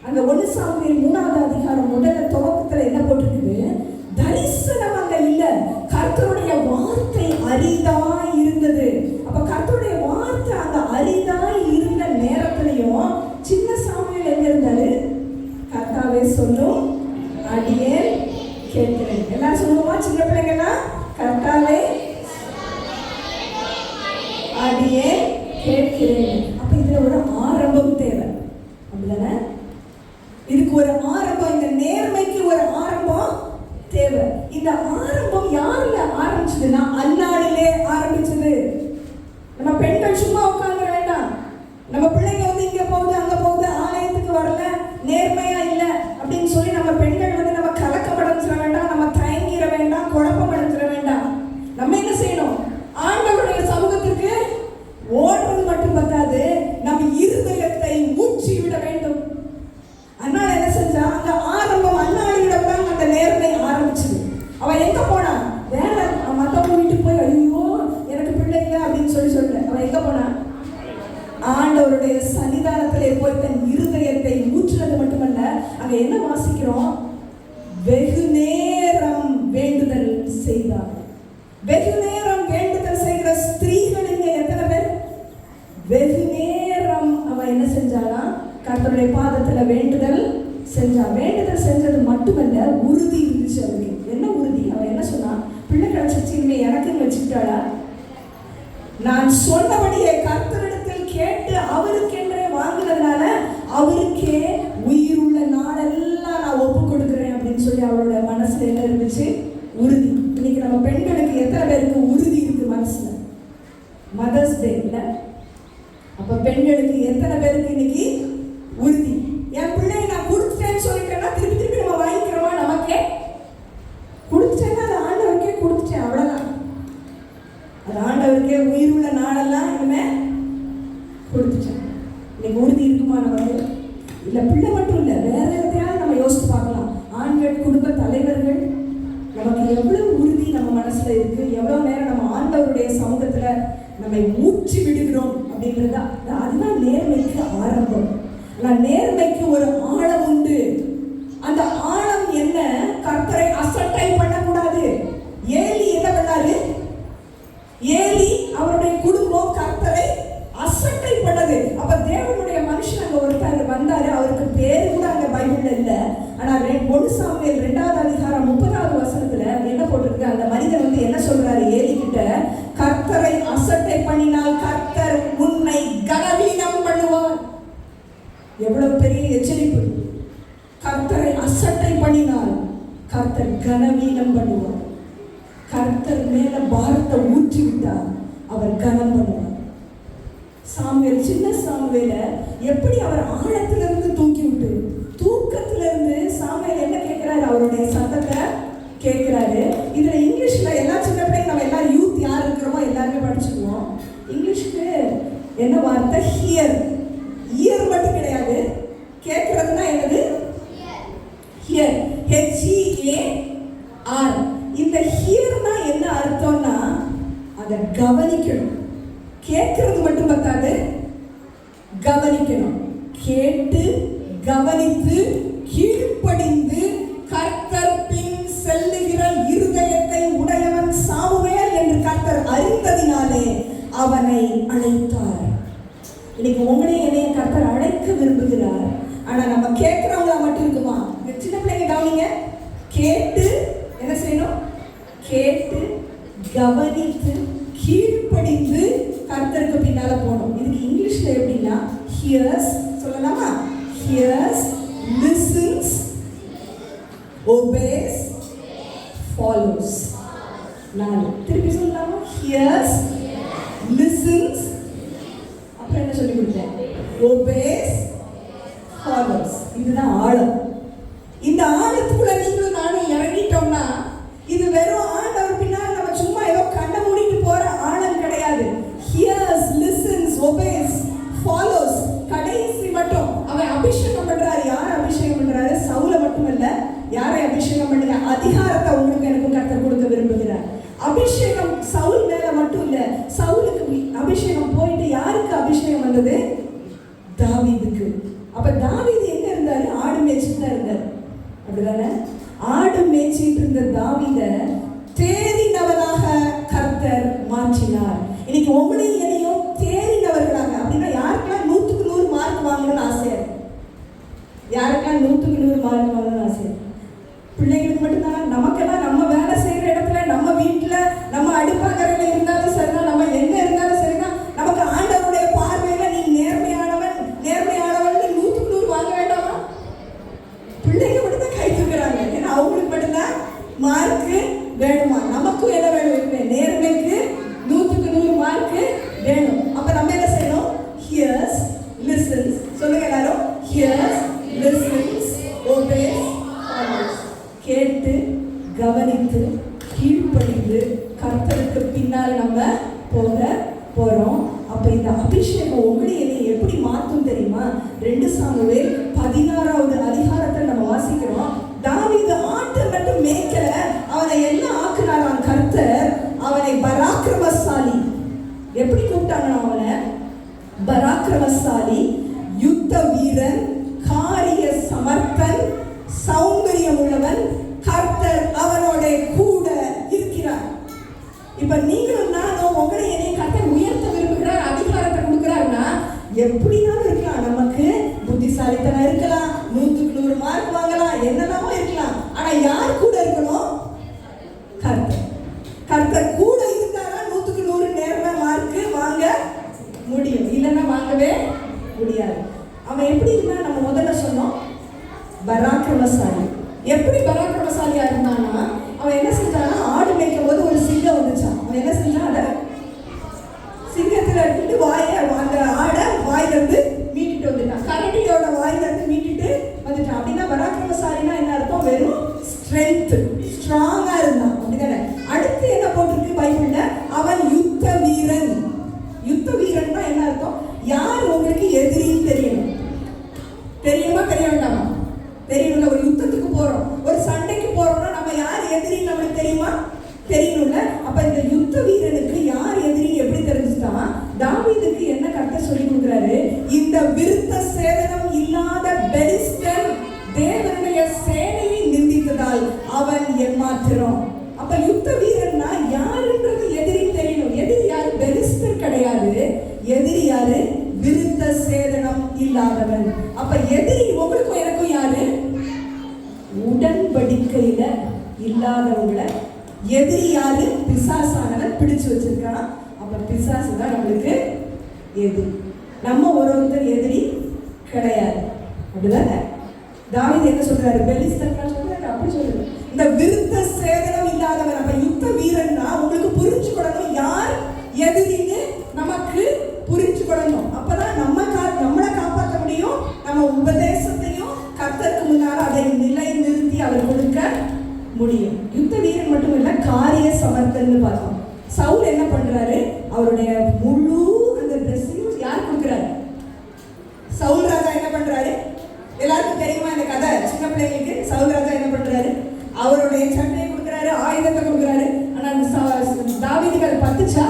அங்க 1 சாமுவேல் 3வது அதிகாரம் முதல்ல துவக்கத்துல என்ன போட்டிருக்குது? தரிசனம் அங்க இல்ல, கர்த்தருடைய வார்த்தை அரிதாய் இருந்தது. அப்ப கர்த்தருடைய வார்த்தை அங்க அரிதாய் இருந்த நேரத்திலையும் சின்ன சாமுவேல் எங்க இருந்தாரு? கர்த்தாவே சொல்லும், அடியேன் கேட்கிறேன். எல்லாரும் சொல்லுவோமா சின்ன பிள்ளைங்கலாம்? கர்த்தாவே அடியேன் கேட்கிறேன். அப்ப இதுல ஒரு ஆரம்பம் தேவை, அப்படிதானே? இதுக்கு ஒரு ஆரம்பம், இந்த நேர்மைக்கு ஒரு ஆரம்பம் தேவை. இந்த ஆரம்பம் யாருல ஆரம்பிச்சதுன்னா அந்நாளிலே ஆரம்பிச்சது. நம்ம பெண்கள் சும்மா உட்கார்ந்து வேண்டாம். நம்ம பிள்ளைங்க வந்து இங்க போகுது அங்க போகுது, ஆலயத்துக்கு வரல, நேர்மையா இல்ல அப்படின்னு சொல்லி நம்ம பெண்கள் வந்து நம்ம கலக்கம் அடைஞ்சிட வேண்டாம், நம்ம தயங்கிட வேண்டாம், குழப்பம் அடைஞ்சிட வேண்டாம். நம்ம என்ன செய்யணும்? ஆண்டவருடைய சமூகத்திற்கு ஓடுறது மட்டும் பத்தாது, நம்ம இருதயத்தை ஊற்றி விட வேண்டும். அண்ணாள் என்ன செஞ்சா? அங்க ஆரம்பம் அண்ணாளியிடம் தான் அந்த நேர்மை ஆரம்பிச்சது. அவன் எங்க போனா? வேற மத்தவங்க வீட்டுக்கு போய் ஐயோ எனக்கு பிள்ளை இல்லை அப்படின்னு சொல்லல. அவன் எங்க போனா? ஆண்டவருடைய சன்னிதானத்திலே போய் தன் இருதயத்தை ஊற்றுறது மட்டுமல்ல, அங்க என்ன வாசிக்கிறோம்? வெகு நேரம் வேண்டுதல் செய்தார். வெகு நேரம் வேண்டுதல் செய்கிற ஸ்திரீகள் இங்க எத்தனை பேர்? வெகு நேரம் அவன் என்ன செஞ்சானா? கர்த்தருடைய பாதத்துல வேண்டுதல் செஞ்சா. வேண்டுதல் செஞ்சது மட்டுமல்ல, உறுதி இருந்துச்சு அவருக்கு. என்ன உறுதி? அவன் என்ன சொன்னா? பிள்ளை கிடைச்சிச்சு, இனிமே எனக்கு வச்சுக்கிட்டாளா? நான் சொன்னபடியே கர்த்தரிடத்தில் கேட்டு அவருக்கென்றே வாங்கினதுனால அவருக்கே உயிருள்ள நாளெல்லாம் நான் ஒப்பு கொடுக்குறேன் அப்படின்னு சொல்லி அவரோட மனசுல என்ன இருந்துச்சு? உறுதி. இன்னைக்கு நம்ம பெண்களுக்கு எத்தனை பேருக்கு உறுதி இருக்கு மனசுல? மதர்ஸ் டே இல்ல? அப்ப பெண்களுக்கு எத்தனை பேருக்கு இன்னைக்கு உறுதி? என் பிள்ளையை நான் கொடுத்துட்டேன்னு சொல்லிட்டேன்னா திருப்பி திருப்பி நம்ம வாங்கிக்கிறோமா? நமக்கே கொடுத்துட்டேன்னா அது ஆண்டவருக்கே கொடுத்துட்டேன், அவ்வளவுதான். அது ஆண்டவருக்கே உயிருள்ள நாளெல்லாம் இனிமே கொடுத்துட்டேன். இன்னைக்கு உறுதி இருக்குமா நமக்கு? இல்ல பிள்ளை மட்டும் இல்ல, வேற எதையாவது நம்ம யோசிச்சு பார்க்கலாம். ஆண்கள், குடும்ப தலைவர்கள், நமக்கு எவ்வளவு உறுதி நம்ம மனசுல இருக்கு? எவ்வளவு நேரம் நம்ம ஆண்டவருடைய சமூகத்துல நம்மை ஊற்றி விடுகிறோம் அப்படின்றதா? அதுதான் நேர்மைக்கு ஆரம்பம். நேர்மைக்கு ஒரு ஆழம் உண்டு. அந்த ஆழம் என்ன? கர்த்தரை அசட்டை பண்ணக்கூடாது. ஏலி என்ன பண்ணாரு? ஏலி அவருடைய குடும்பம் கர்த்தரை அசட்டை பண்ணது. அப்ப தேவனுடைய மனுஷன் அங்க ஒருத்தர் வந்தாரு, அவருக்கு பேரு கூட அங்க பைபிள்ல இல்ல. ஆனா 1 சாமுவேல் 2வது அதிகாரம் 30வது வசனத்துல என்ன போட்டிருக்கு? அந்த மனிதன் வந்து என்ன சொல்றாரு ஏலி கிட்ட? கர்த்தரை அசட்டை பண்ணினால் கர்த்தர் உன்னை கனவீனம் பண்ணுவார். எவ்வளவு பெரிய எச்சரிப்பு! கர்த்தரை அசட்டை பண்ணினால் கர்த்தர் கனவீனம் பண்ணுவார். கர்த்தர் மேல பாரத்தை ஊற்றி விட்டார், அவர் கனம் பண்ணுவார். சாமுவேல், சின்ன சாமுவேல எப்படி அவர் ஆழத்திலிருந்து தூக்கி விட்டு, தூக்கத்திலிருந்து சாமுவேல் என்ன கேட்கிறாரு? அவருடைய சத்தத்தை கேட்கிறாரு. இதுல இங்கிலீஷ்ல எல்லா சின்ன பிள்ளைங்க, நம்ம எல்லாரும் யூத் யார் இருக்கிறோமோ எல்லாருமே படிச்சுக்குவோம். இங்கிலீஷ்க்கு என்ன வார்த்தை? ஹியர். இயர் மட்டும் கிடையாது, கேட்கறதுனா என்னது? ஹியர். HEAR. இந்த ஹியர்னா என்ன அர்த்தம்னா அதை கவனிக்கணும். கேட்கறது மட்டும் பத்தாது, கவனிக்கணும். கேட்டு கவனித்து கீழ்ப்படிந்து கர்த்தர் பின் செல்லுகிற இருதயத்தை உடையவன் சாமுவேல் என்று கர்த்தர் அறிந்ததினாலே அவனை அழைத்தார். இன்னைக்கு உங்களையும் என்னையும் கர்த்தர் அழைக்க விரும்புகிறார். ஆனா நம்ம கேட்கிறவங்களா மட்டும் இருக்குமா? சின்ன பிள்ளைங்க கவனிங்க, கேட்டு என்ன செய்யணும்? கேட்டு கவனித்து கீழ்ப்படிந்து கர்த்தருக்கு பின்னால போகணும். இதுக்கு இங்கிலீஷ்ல எப்படின்னா ஹியர்ஸ் சொல்லலாமா? Hears, listens, obeys, follows. நான் திருப்பி சொல்லலாமா? ஹியர்ஸ், லிசன்ஸ், அப்புறம் என்ன சொல்லி கொடுத்தேன்? obeys, follows. இதுதான் ஆழம். இந்த ஆழத்துக்குள்ள நீங்களும் நானும் இறங்கிட்டோம்னா இது வெறும் ஆண்டவர் பின்னால் நம்ம சும்மா ஏதோ கண்ணை மூடிட்டு போற ஆழம் கிடையாது. Hears, listens, obeys, follows. கடைசி மட்டும் அவன் அபிஷேகம் பண்றாரு. யார் அபிஷேகம் பண்றாரு? சவுலை மட்டும் இல்ல. யாரை அபிஷேகம் பண்ணுங்க? அதிகாரத்தை உங்களுக்கு எனக்கும் கர்த்தர் கொடுக்க விரும்புகிறார். அபிஷேகம் சவுல் மேல மட்டும் இல்ல. சவுலுக்கு அபிஷேகம் போயிட்டு யாருக்கு அபிஷேகம் வந்தது? தாவீதுக்கு. அப்ப தாவீது எங்க இருந்தாரு? ஆடு மேய்ச்சிட்டு தான் இருந்தாரு. அப்படிதானே? ஆடு மேய்ச்சிட்டு இருந்த தாவீத தேறினவனாக கர்த்தர் மாற்றினார். இன்னைக்கு உங்களையும் என்னையும் தேறினவர்களாக. அப்படின்னா யாருக்கெல்லாம் 100க்கு 100 மார்க் வாங்கணும்னு ஆசையா? யாருக்கெல்லாம் 100க்கு 100 மார்க் வாங்கணும்னு ஆசையா? பிள்ளைங்களுக்கு மட்டும்தான். நமக்கெல்லாம் நம்ம வேலை செய்யற இடத்துல, நம்ம வீட்டுல, நம்ம அடுப்பாங்கரையில இருந்தாலும் சரிதான், நம்ம எங்க இருந்தாலும் சரிதான், நமக்கு ஆண்டவருடைய பார்வையில நீ நேர்மையானவன், நேர்மையானவன் 100க்கு 100 வாங்க வேண்டாமா? பிள்ளைங்க மட்டும்தான் கை தூக்குறாங்க. ஏன்னா அவங்களுக்கு மட்டும்தான் மார்க்கு வேணுமா? நமக்கும் என்ன வேணும்? நேர்மைக்கு 100க்கு 100 மார்க்கு வேணும். அப்ப நம்ம என்ன செய்யணும்? Hears, listens. சொல்லுங்க எல்லாரும். Hears, listens, obeys, follows. கேட்டு கவனித்து கீழ்ப்படிந்து கர்த்தருக்கு பின்னால் நம்ம போக போறோம். அப்ப இந்த அபிஷேகம் உங்களை என்னை எப்படி மாற்றும் தெரியுமா? 2 சாமுவேல் 16வது அதிகாரத்தில் நம்ம வாசிக்கிறோம். தாவீது ஆட்டை மட்டும் மேய்க்கல, அவனை என்ன ஆக்குனாராம் கர்த்தர்? அவனை பராக்கிரமசாலி. எப்படி கூப்பிட்டாங்கன்னா அவனை? பராக்கிரமசாலி, யுத்த வீரன், காரிய சமர்த்தன், சௌந்தரியம் உள்ளவன், கர்த்தர் அவனோட கூட இருக்கிறார். இப்ப நீங்களும் நானும் உங்களை என்னை கர்த்தர் உயர்த்த விரும்புகிறார், அதிகாரத்தை கொடுக்கிறார்னா எப்படினாலும் இருக்கலாம். நமக்கு புத்திசாலித்தனம் இருக்கலாம், 100க்கு 100 மார்க் வாங்கலாம், என்னெல்லாமோ இருக்கலாம். ஆனா யார் கூட இருக்கணும்? கர்த்தர். கர்த்தர் கூட இருந்தாரா 100க்கு 100 நேர்மை மார்க் வாங்க முடியும். இல்லைன்னா வாங்கவே முடியாது. அவன் எப்படி இருந்தா? நம்ம முதல்ல சொன்னோம் பராக்கிரமசாலி. எப்படி பராக்கிரமசாலியா இருந்தானா? அவன் என்ன செஞ்சானா? ஆடு மேய்க்கும் போது ஒரு சிங்கம் வந்துச்சான். அவன் என்ன செஞ்சான்? அத சிங்கத்துல எடுத்துட்டு அந்த ஆடை வாயில இருந்து மீட்டுட்டு வந்துட்டான். கரடியோட வாயில இருந்து மீட்டுட்டு வந்துட்டான். அப்படின்னா பராக்கிரமசாலினா என்ன அர்த்தம்? வெறும் ஸ்ட்ரென்த், ஸ்ட்ராங்கா இருந்தான். அப்படிதானே? அடுத்து என்ன போட்டிருக்கு பைபிள்ல? அவன் யுத்த வீரன். யுத்த வீரன்னா என்ன அர்த்தம்? யார் உங்களுக்கு எதிரின்னு தெரியணும். தெரியுமா? தெரிய வேண்டாமா? தெரியணும்ல. ஒரு யுத்தத்துக்கு போறோம், ஒரு சண்டைக்கு போறோம்னா நம்ம யார் எதிரின்னு நம்மளுக்கு தெரியுமா? தெரியணும்ல. அப்ப இந்த யுத்த வீரனுக்கு யார் எதிரின்னு எப்படி தெரிஞ்சுட்டான்? தாவீதுக்கு என்ன கர்த்தர் சொல்லி கொடுக்குறாரு? இந்த விருத்த சேதனம் இல்லாத பெலிஸ்தன் தேவனுடைய சேனையை நிந்தித்ததால் அவன் ஏமாற்றுறான். அப்ப யுத்த வீரன்னா யாருன்றது எதிரின்னு தெரியணும். எதிரி யாரு? பெலிஸ்தர் கிடையாது. எதிரி யாரு? விருத்த சேதனம் இல்லாதவன். அப்ப எதிரி உங்களுக்கும் எனக்கும் யாரு? உடன்படிக்கையில இல்லாதவங்களை எதிரி யாரு? பிசாசானவன் பிடிச்சு வச்சிருக்கான். அப்ப பிசாசு தான் நம்மளுக்கு எதிரி. நம்ம ஒருத்தர் எதிரி கிடையாது. அப்படிதானே? தாவீது என்ன சொல்றாரு? பெலிஸ்தர் சொல்றாரு. அப்படி சொல்றாரு. இந்த விருத்த சேதனம் இல்லாதவன். அப்ப யுத்த வீரன்னா உங்களுக்கு புரிஞ்சுக்கொள்ளணும் யார் எதிரின்னு நமக்கு புரிஞ்சுக்கொள்ளணும். அப்பதான் நம்மளை காப்பாற்ற முடியும். நம்ம உபதேசத்தையும் கர்த்தருக்கு முன்னால அதை நிலை நிறுத்தி அவர் கொடுக்க முடியும். யுத்த வீரன் மட்டும் இல்ல, காரிய சமர்த்தன்னு பார்த்தோம். சவுல் என்ன பண்றாரு? அவருடைய முழு அந்த ட்ரெஸ்ஸையும் யார் கொடுக்குறாரு? சவுல் ராஜா என்ன பண்றாரு? எல்லாருக்கும் தெரியுமா இந்த கதை? சின்ன பிள்ளைங்களுக்கு சவுல் ராஜா என்ன பண்றாரு? அவருடைய சட்டையை கொடுக்குறாரு, ஆயுதத்தை கொடுக்குறாரு. ஆனா தாவீதுக்கு அது பத்துச்சா?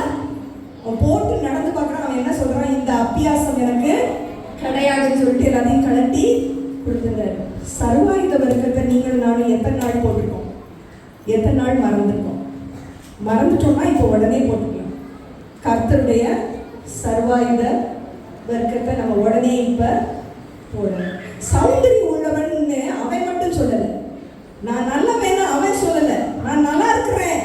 அவன் போட்டு நடந்து பார்க்கறான். அவன் என்ன சொல்றான்? இந்த அபியாசம் எனக்கு கிடையாதுன்னு சொல்லிட்டு எல்லாத்தையும் கலட்டி கொடுத்துறாரு. சர்வாயுத வர்க்கத்தை நீங்கள் நானும் எத்தனை நாள் போட்டிருக்கோம்? எத்தனை நாள் மறந்துருக்கோம்? மறந்துட்டோம்னா இப்போ உடனே போட்டுக்கலாம். கர்த்தருடைய சர்வாயுத வர்க்கத்தை நம்ம உடனே இப்ப போடணும். சௌந்தரியம் உள்ளவன் அவன் மட்டும் சொல்லல, நான் நல்லவன் அவன் சொல்லல, நான் நல்லா இருக்கிறேன்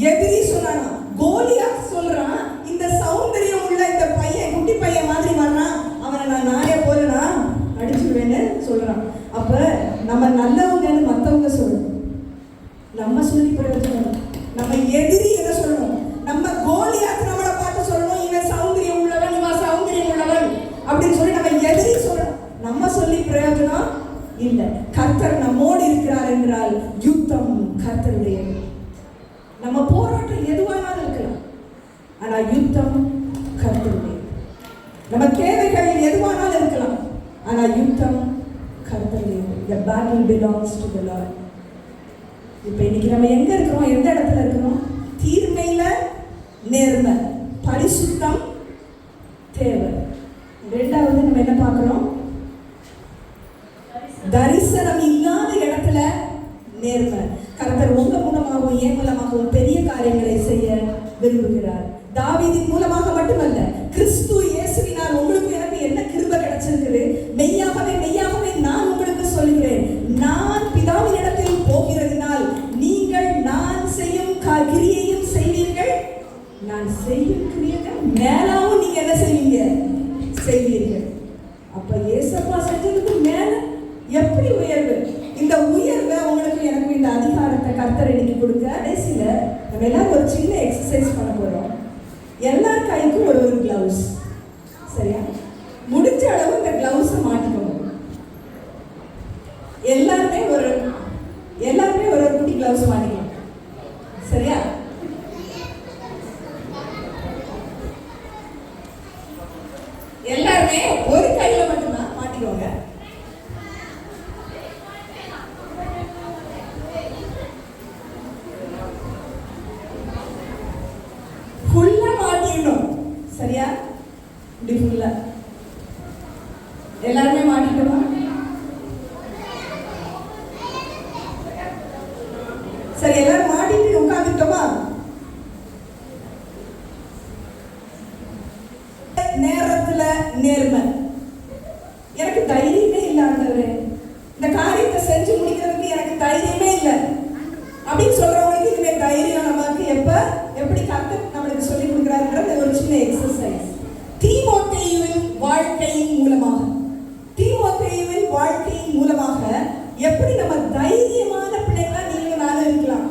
எதிரி சொன்னானா. கோலியாத் சொல்றான், இந்த சௌந்தரியம் உள்ள இந்த பையன், குட்டி பையன் மாதிரி வர்றான், அவனை நான் நானே போலனா அடிச்சுடுவேன்னு சொல்றான். அப்ப நம்ம நல்லவங்கன்னு மற்றவங்க சொல்லணும், நம்ம சொல்லி பிரயோஜனம். நம்ம எதிரி எதை சொல்லணும், நம்ம கோலியாத் நம்மளை பார்த்து சொல்லணும், இவன் சௌந்தரியம் உள்ளவன், இவன் சௌந்தரியம் உள்ளவன் அப்படின்னு சொல்லி நம்ம எதிரி சொல்லணும். நம்ம சொல்லி பிரயோஜனம் இல்லை. கர்த்தர் நம்மோடு இருக்கிறார் என்றால் யுத்தம் கர்த்தருடையது. நம்ம போராட்டம் எதுவானாலும் இருக்கலாம், ஆனா யுத்தம் கர்த்தருடையது. நம்ம தேவைகள் எதுவானாலும் இருக்கலாம், ஆனா யுத்தம் கர்த்தருடையது. The battle belongs to the Lord. இப்ப இன்னைக்கு நம்ம எங்க இருக்கிறோம், எந்த இடத்துல இருக்கிறோம்? தீர்மையில நேர்மை, பரிசுத்தம் தேவை. ரெண்டாவது நம்ம என்ன பார்க்கிறோம்? தரிசனம் இல்லாத இடத்துல நேர்மை. கர்த்தர் உங்க மூலமாகவும் என் மூலமாகவும் பெரிய காரியங்களை செய்ய விரும்புகிறார். தாவீதின் மூலமாக மட்டுமல்ல, கிறிஸ்து இயேசுவினால் உங்களுக்கு எனக்கு என்ன கிருபை கிடைச்சிருக்குது. மெய்யாகவே மெய்யாகவே நான் உங்களுக்கு சொல்கிறேன், நான் பிதாவின் இடத்தில் போகிறதினால் நீங்கள் நான் செய்யும் கிரியையும் செய்வீர்கள், நான் செய்யும் கிரியைகள் மேலாவும் நீங்க என்ன செய்வீங்க, செய்வீர்கள். அப்ப ஏசப்பா செஞ்சதுக்கு மேல எப்படி உயர்வு? இந்த உயர்வை உங்களுக்கு எனக்கு இந்த அதிகாரத்தை கர்த்தர் இன்னைக்கு கொடுக்க. கடைசியில நம்ம எல்லாரும் ஒரு சின்ன எக்ஸசைஸ் பண்ண போறோம். எல்லார் கைக்கும் ஒரு கிளவுஸ், சரியா? முடிஞ்ச அளவு இந்த கிளவுஸை மாட்டிக்கணும். எல்லாருமே ஒரு குட்டி கிளவுஸ் மாட்டிக்கணும், சரியா? எல்லாருமே ஒரு கையில மட்டும்தான் மாட்டிக்கோங்க. ஃபுல்லா மாட்டிடணும், சரியா? இப்படி ஃபுல்லா எல்லாருமே மாட்டிக்கணும். சரி, எல்லாரும் மாட்டிட்டு உட்காந்துட்டோமா? நேரத்துல நேர்மை. எனக்கு தைரியமே இல்லை ஆண்டவரே, இந்த காரியத்தை செஞ்சு முடிக்கிறதுக்கு எனக்கு தைரியமே இல்லை அப்படின்னு சொல்றவங்களுக்கு இதுவே தைரியம் நமக்கு எப்படி கர்த்தர் நம்மளுக்கு சொல்லி கொடுக்குறாருன்றது ஒரு சின்ன எக்ஸசைஸ். தீமோத்தேயுவின் வாழ்க்கையின் மூலமாக எப்படி நம்ம தைரியமான பிள்ளைங்களா நீங்களும் நானும் இருக்கலாம்.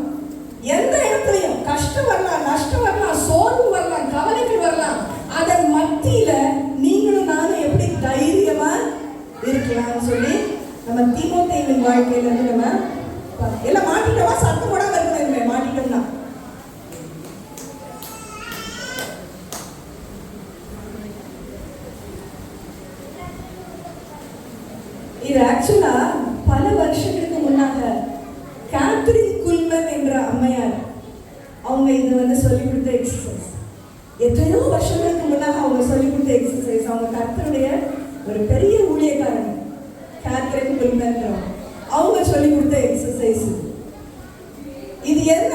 எந்த இடத்துலையும் கஷ்டம் வரலாம், நஷ்டம் வரலாம், சோர்வு வரலாம், கவலைகள் வரலாம், அதன் மத்தியில நீங்களும் நானும் எப்படி தைரியமா இருக்கலாம்னு சொல்லி நம்ம தீமோத்தேயுவின் வாழ்க்கையில இருந்து நம்ம எல்லாம் மாட்டிட்டோமா, சத்தம் போடாம இருக்கணும். மாட்டிட்டோம்னா இது ஆக்சுவலா பல வருஷங்களுக்கு முன்னாக கேத்ரின் குல்மன் என்ற அம்மையார் அவங்க இது சொல்லி கொடுத்த எக்ஸசைஸ். எத்தனையோ வருஷங்களுக்கு முன்னாக அவங்க சொல்லி கொடுத்த எக்ஸசைஸ். அவங்க கர்த்தருடைய ஒரு பெரிய ஊழியக்காரங்க, கேத்ரின் குல்மன் அவங்க சொல்லி கொடுத்த எக்ஸசைஸ். இது என்ன?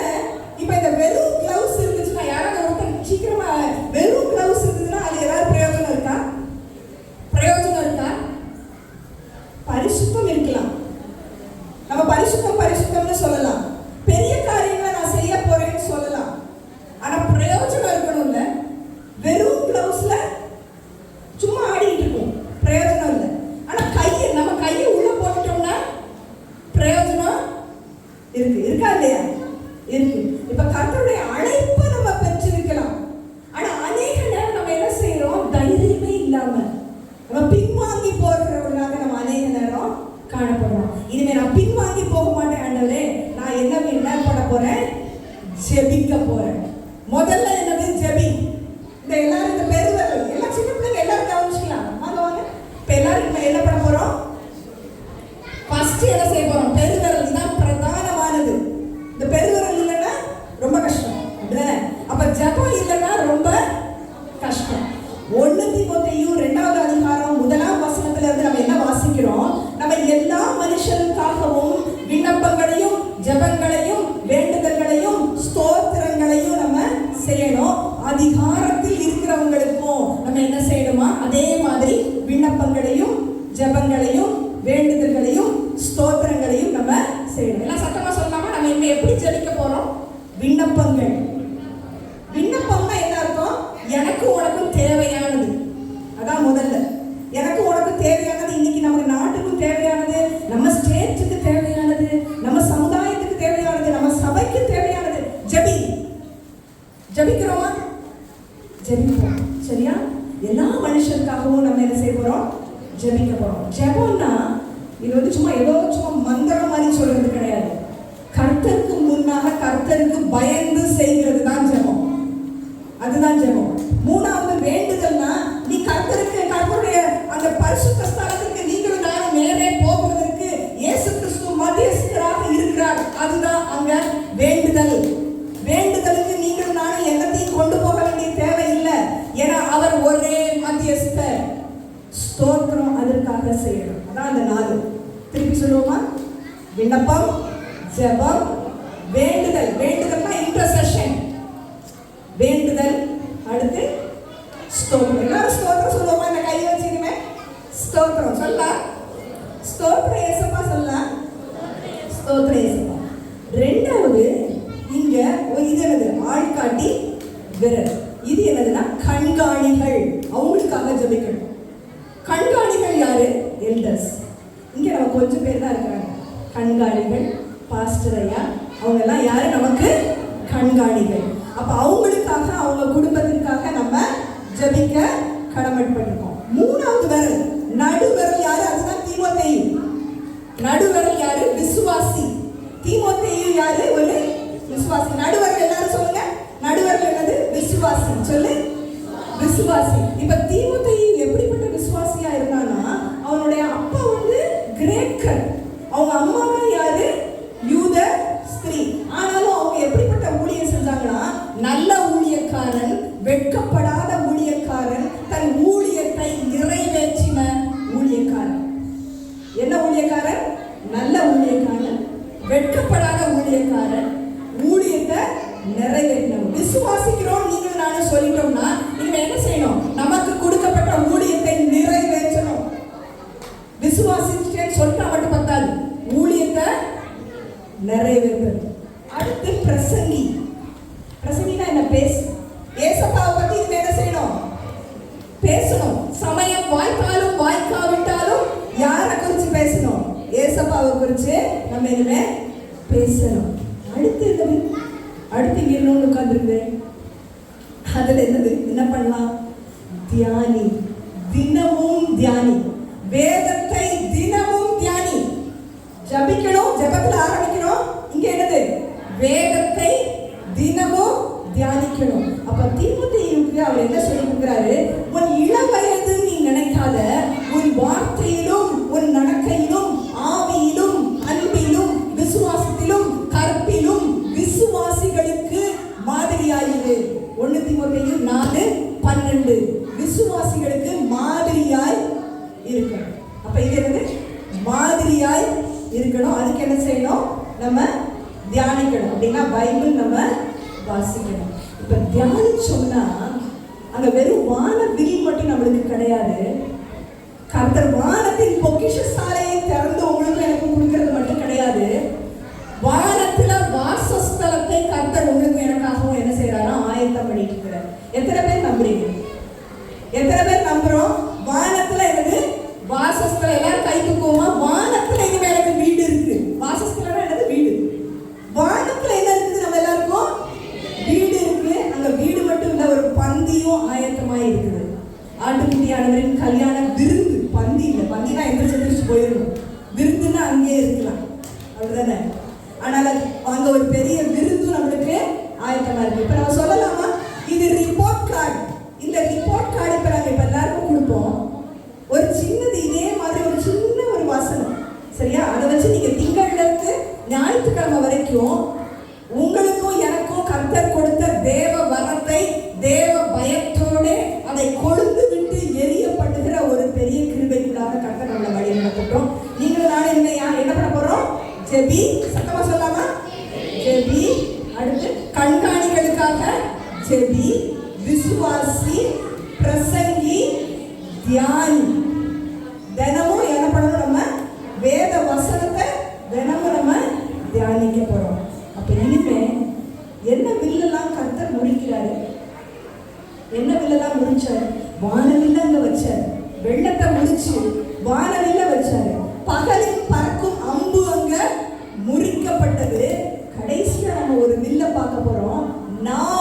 இப்ப இந்த வெறும் கிளவுஸ் இருந்துச்சுன்னா, யாராவது ஒருத்தர் சீக்கிரமா வெறும் கிளவுஸ் இருந்ததுன்னா அது ஏதாவது பிரயோஜனம் இருக்கா? பரிசுத்தம் இருக்கலாம், நம்ம பரிசுத்தம்னு சொல்லலாம், பெரிய காரியங்களை நான் செய்ய போறேன்னு சொல்லலாம், ஆனா பிரயோஜனம் இருக்கணும்ல. வெறும் கிளவுஸ்ல சும்மா ஆடிட்டு இருக்கும், பிரயோஜனம் இல்லை. ஆனா நம்ம கையை உள்ள போட்டுட்டோம்னா பிரயோஜனம் இருக்கா இல்லையா? இருக்கு. இப்ப கர்த்தருடைய அழைப்பை நம்ம பெற்றிருக்கலாம், ஆனா அநேக நேரம் நம்ம என்ன செய்யறோம்? தைரியமே இல்லாம நம்ம பின்வாங்கி போகிறவர்களாக நம்ம அநேக நேரம் காணப்படுறோம். இனிமே நான் பின்வாங்கி போக மாட்டேன் ஆண்டவரே, நான் என்ன பண்ண போறேன்? ஜெபிக்க போறேன். முதல்ல என்னது? ஜெபி. இந்த எல்லாரும் இந்த பெருவரல் எல்லாம் சின்ன பிள்ளைங்க எல்லாரும் கவனிச்சுக்கலாம். வாங்க. இப்ப எல்லாரும் நம்ம என்ன பண்ண போறோம்? ஃபர்ஸ்ட் என்ன செய்ய போறோம்? பெருவரல் தான் பிரதானமானது. இந்த பெருவரல் இல்லைன்னா ரொம்ப கஷ்டம், அப்படிதானே? அப்ப ஜெபம் இல்லைன்னா ரொம்ப கஷ்டம். 1 தீமோத்தேயு 2வது அதிகாரம் 1ஆம் வசனத்துல இருந்து நம்ம என்ன வாசிக்கிறோம்? நம்ம எல்லா மனுஷருக்காகவும் விண்ணப்பங்களையும் ஜெபங்களையும் வேண்டுதல்களையும் ஸ்தோத்திரங்களையும் நம்ம செய்யணும். அதிகாரத்தில் இருக்கிறவங்களுக்கும் நம்ம என்ன செய்யணுமா? அதே மாதிரி விண்ணப்பங்களையும் ஜெபங்களையும் வேண்டுதல்களையும் ஸ்தோத்திரங்களையும் நம்ம செய்யணும். எல்லாம் சத்தமா சொல்லாம நம்ம இனிமே எப்படி ஜெபிக்க போறோம்? விண்ணப்பங்கள். விண்ணப்பம்னா என்ன அர்த்தம்? எனக்கு உனக்கும் தேவையானது. அதான் முதல்ல. எனக்கு உனக்கு தேவையானது, இன்னைக்கு நம்ம நாட்டுக்கும் தேவையானது, நம்ம ஸ்டேட்டுக்கு தேவையானது, நம்ம சமுதாயத்துக்கு தேவையானது, நம்ம சபைக்கு தேவையானது. ஜெபி. ஜெபிக்கிறோமா? ஜெபிப்போம். சரியா? எல்லா மனுஷருக்காகவும் நம்ம என்ன செய்ய போறோம்? ஜெபிக்க போறோம். ஜெபம்னா இது சும்மா ஏதோ சும்மா மந்திரம் மாதிரி சொல்றது கிடையாது. கர்த்தருக்கு முன்னாக கர்த்தருக்கு பயந்து செய்கிறது தான் ஜெபம். அதுதான் ஜெபம். மூணாவது வேண்டுதல்னா நீ கர்த்தருடைய அந்த பரிசுத்த ஸ்தலத்துக்கு நீங்களும் நானும் நேரே போகிறதற்கு இயேசு கிறிஸ்து மத்தியஸ்தராக இருக்கிறார். அதுதான் அங்க வேண்டுதல். வேண்டுதலுக்கு நீங்களும் நானும் எல்லாத்தையும் கொண்டு போக வேண்டிய தேவை இல்லை. ஏன்னா அவர் ஒரே மத்தியஸ்தர். ஸ்தோத்திரம் அதற்காக செய்யணும். அதான் அந்த 4. திருப்பி சொல்லுவோமா? விண்ணப்பம், ஜெபம், வேண்டுதல். வேண்டுதல்னா இன்டர்செஷன். வேண்டுதல், அடுத்து ஸ்தோத்திரம். எல்லாரும் ஸ்தோத்திரம் சொல்லுவோமா? இந்த கையை வச்சுக்கணுமே. ஸ்தோத்திரம் சொல்லலாம். ஸ்தோத்திரம் ஏசப்பா சொல்லலாம். ஸ்தோத்திரம் ஏசப்பா. ரெண்டாவது இங்க ஒரு இது என்னது? ஆள்காட்டி விரல். இது என்னதுன்னா கண்காணிகள். அவங்களுக்காக ஜெபிக்கணும். கண்காணிகள் யாரு? எல்டர்ஸ். இங்க நம்ம கொஞ்சம் பேர் தான் இருக்கிறாங்க கண்காணிகள். பாஸ்டர் ஐயா அவங்க எல்லாம் யாரு? நமக்கு கண்காணிகள். அப்ப அவங்களுக்காக, அவங்க குடும்பத்திற்காக நம்ம ஜெபிக்க கடமைப்பட்டிருக்கோம். மூணாவது விரல், நடுவிரல் யாரு? அதுதான் தீமோத்தேயு. நடுவிரல் யாரு? விசுவாசி. தீமோத்தேயு யாரு? ஒரு விசுவாசி. நடுவிரல் எல்லாரும் சொல்லுங்க. நடுவிரல் என்னது? விசுவாசி. சொல்லு. விசுவாசி. இப்ப தீமோத்தேயு எப்படிப்பட்ட விசுவாசியா இருந்தானா, அவனுடைய அப்பா கிரேக்கர், அவங்க அம்மா யாரு? யூத ஸ்திரீ. ஆனாலும் அவங்க எப்படிப்பட்ட ஊழியம் செஞ்சாங்கன்னா, நல்ல ஊழியக்காரன், வெட்கப்படாத ஊழியக்காரன், தன் ஊழியத்தை நிறைவேற்றின ஊழியக்காரன். என்ன ஊழியக்காரன்? நல்ல ஊழியக்காரன், வெட்கப்படாத ஊழியக்காரன், ஊழியத்தை நிறைவேற்றணும். விசுவாசிக்கிறோம் நீங்கள் நானும் சொல்லிட்டோம்னா இனிமே என்ன செய்யணும்? நமக்கு கொடுக்கப்பட்ட ஊழியத்தை நிறைவேற்றணும். விசுவாசிச்சேன்னு சொல்லிட்டா மட்டும் பத்தாது, ஊழியத்தை நிறைவேற்றணும். அடுத்து பிரசங்கி. பிரசங்கினா என்ன? பேசு. ஏசப்பாவை பத்தி இனிமே என்ன செய்யணும்? பேசணும். சமயம் வாய்க்காலும் வாய்க்காவிட்டாலும் யாரை குறிச்சு பேசணும்? ஏசப்பாவை குறிச்சு நம்ம இனிமே பேசணும். அடுத்து என்னது? அடுத்து இன்னொன்று உட்கார்ந்துருக்கு. அதுல என்னது? என்ன பண்ணலாம்? தியானி. தினமும் தியானி. வேதத்தை தினமும் தியானி. ஜபிக்கணும். ஜபத்துல ஆரம்பிக்கணும். இங்க என்னது? வேதத்தை தினமும் தியானிக்கணும். அப்ப தீமோத்தேயுவுக்கு அவர் என்ன சொல்லி கொடுக்கிறாரு? உன் இளவயது நீ நினைக்காத, உன் வார்த்தையிலும் உன் நடக்கையிலும் ஆவியிலும் அன்பிலும் விசுவாசத்திலும் கற்பிலும் விசுவாசிகளுக்கு மாதிரியாயிரு. 1 தீமோத்தேயு 4:12. விசுவாசிகளுக்கு மாதிரியாய் இருக்கணும். அப்ப இது என்னது? மாதிரியாய் இருக்கணும். அதுக்கு என்ன செய்யணும்? நம்ம தியானிக்கணும். அப்படின்னா பைபிள் நம்ம வாசிக்கணும். இப்ப தியானிச்சோம்னா அங்க வெறும் வானவில் மட்டும் நம்மளுக்கு கிடையாது. கர்த்தர் வானத்தின் பொக்கிஷ சாலையை திறந்து உங்களுக்கு எனக்கு கொடுக்கிறது மட்டும் கிடையாது. வானத்துல வாசஸ்தலத்தை கர்த்தர் உங்களுக்கு எனக்காகவும் என்ன செய்யறாரா? ஆயத்தம் பண்ணிட்டு இருக்கிறார். எத்தனை பேர் நம்புறீங்க? எத்தனை பேர் நம்புறோம்? வானத்துல என்னது? வாசஸ்தலம். எல்லாரும் கை தூக்குவோமா? வானத்துல இனிமே எனக்கு வீடு இருக்கு. வாசஸ்தலம் என்னது? வீடு. வானத்துல என்ன இருக்குது? நம்ம எல்லாருக்கும் வீடு இருக்கு. அங்க வீடு மட்டும் இல்ல, ஒரு பந்தியும் ஆயத்தமாய் இருக்குது. ஆட்டுக்குட்டியானவரின் கல்யாண விருந்து. பந்தி இல்லை. பந்தினா எந்திரிச்சு போயிடணும். விருந்துன்னா அங்கேயே இருக்கலாம், அப்படிதானே? ஆனால் அங்க ஒரு பெரிய விருந்து நம்மளுக்கு ஆயத்தமா இருக்கு. இப்ப நம்ம சொல்லலாமா? இது ரிப்போர்ட் கார்டு. இந்த ரிப்போர்ட் கார்டு இப்ப நாங்க இப்ப எல்லாருக்கும் கொடுப்போம். ஒரு சின்னது இதே மாதிரி ஒரு சின்ன ஒரு வசனம், சரியா? அதை வச்சு நீங்க திங்கள்ல இருந்து ஞாயிற்றுக்கிழமை வரைக்கும் உங்களுக்கும் எனக்கும் கர்த்தர் கொடுத்த தேவ வரத்தை தேவ பயத்தோட அதை கொழுந்து விட்டு எரியப்படுகிற ஒரு பெரிய கிருபைக்குள்ளாக கர்த்தர் நம்மளை வழி நடத்தட்டும். நீங்களும் நானும் என்ன பண்ண போறோம்? ஜெபி. சத்தமா சொல்லாமா? ஜெபி. அடுத்து கண்காணிகளுக்காக ஜெபி, விசுவாசி, பிரசங்கி, தியானி. தினமும் என்ன பண்ணணும்? நம்ம வேத வசனத்தை தினமும் நம்ம தியானிக்க போறோம். அப்ப இனிமே என்ன வில்லெல்லாம் கர்த்தர் முடிக்கிறாரு? என்ன வில்லெல்லாம் முடிச்சாரு? வானவில்ல அங்க வச்சாரு, வெள்ளத்தை முடிச்சு வானவில்ல வச்சாரு, பகலில் பறக்கும் அம்பு அங்க முறிக்கப்பட்டது. கடைசியா நம்ம ஒரு வில்ல பார்க்க போறோம். நான்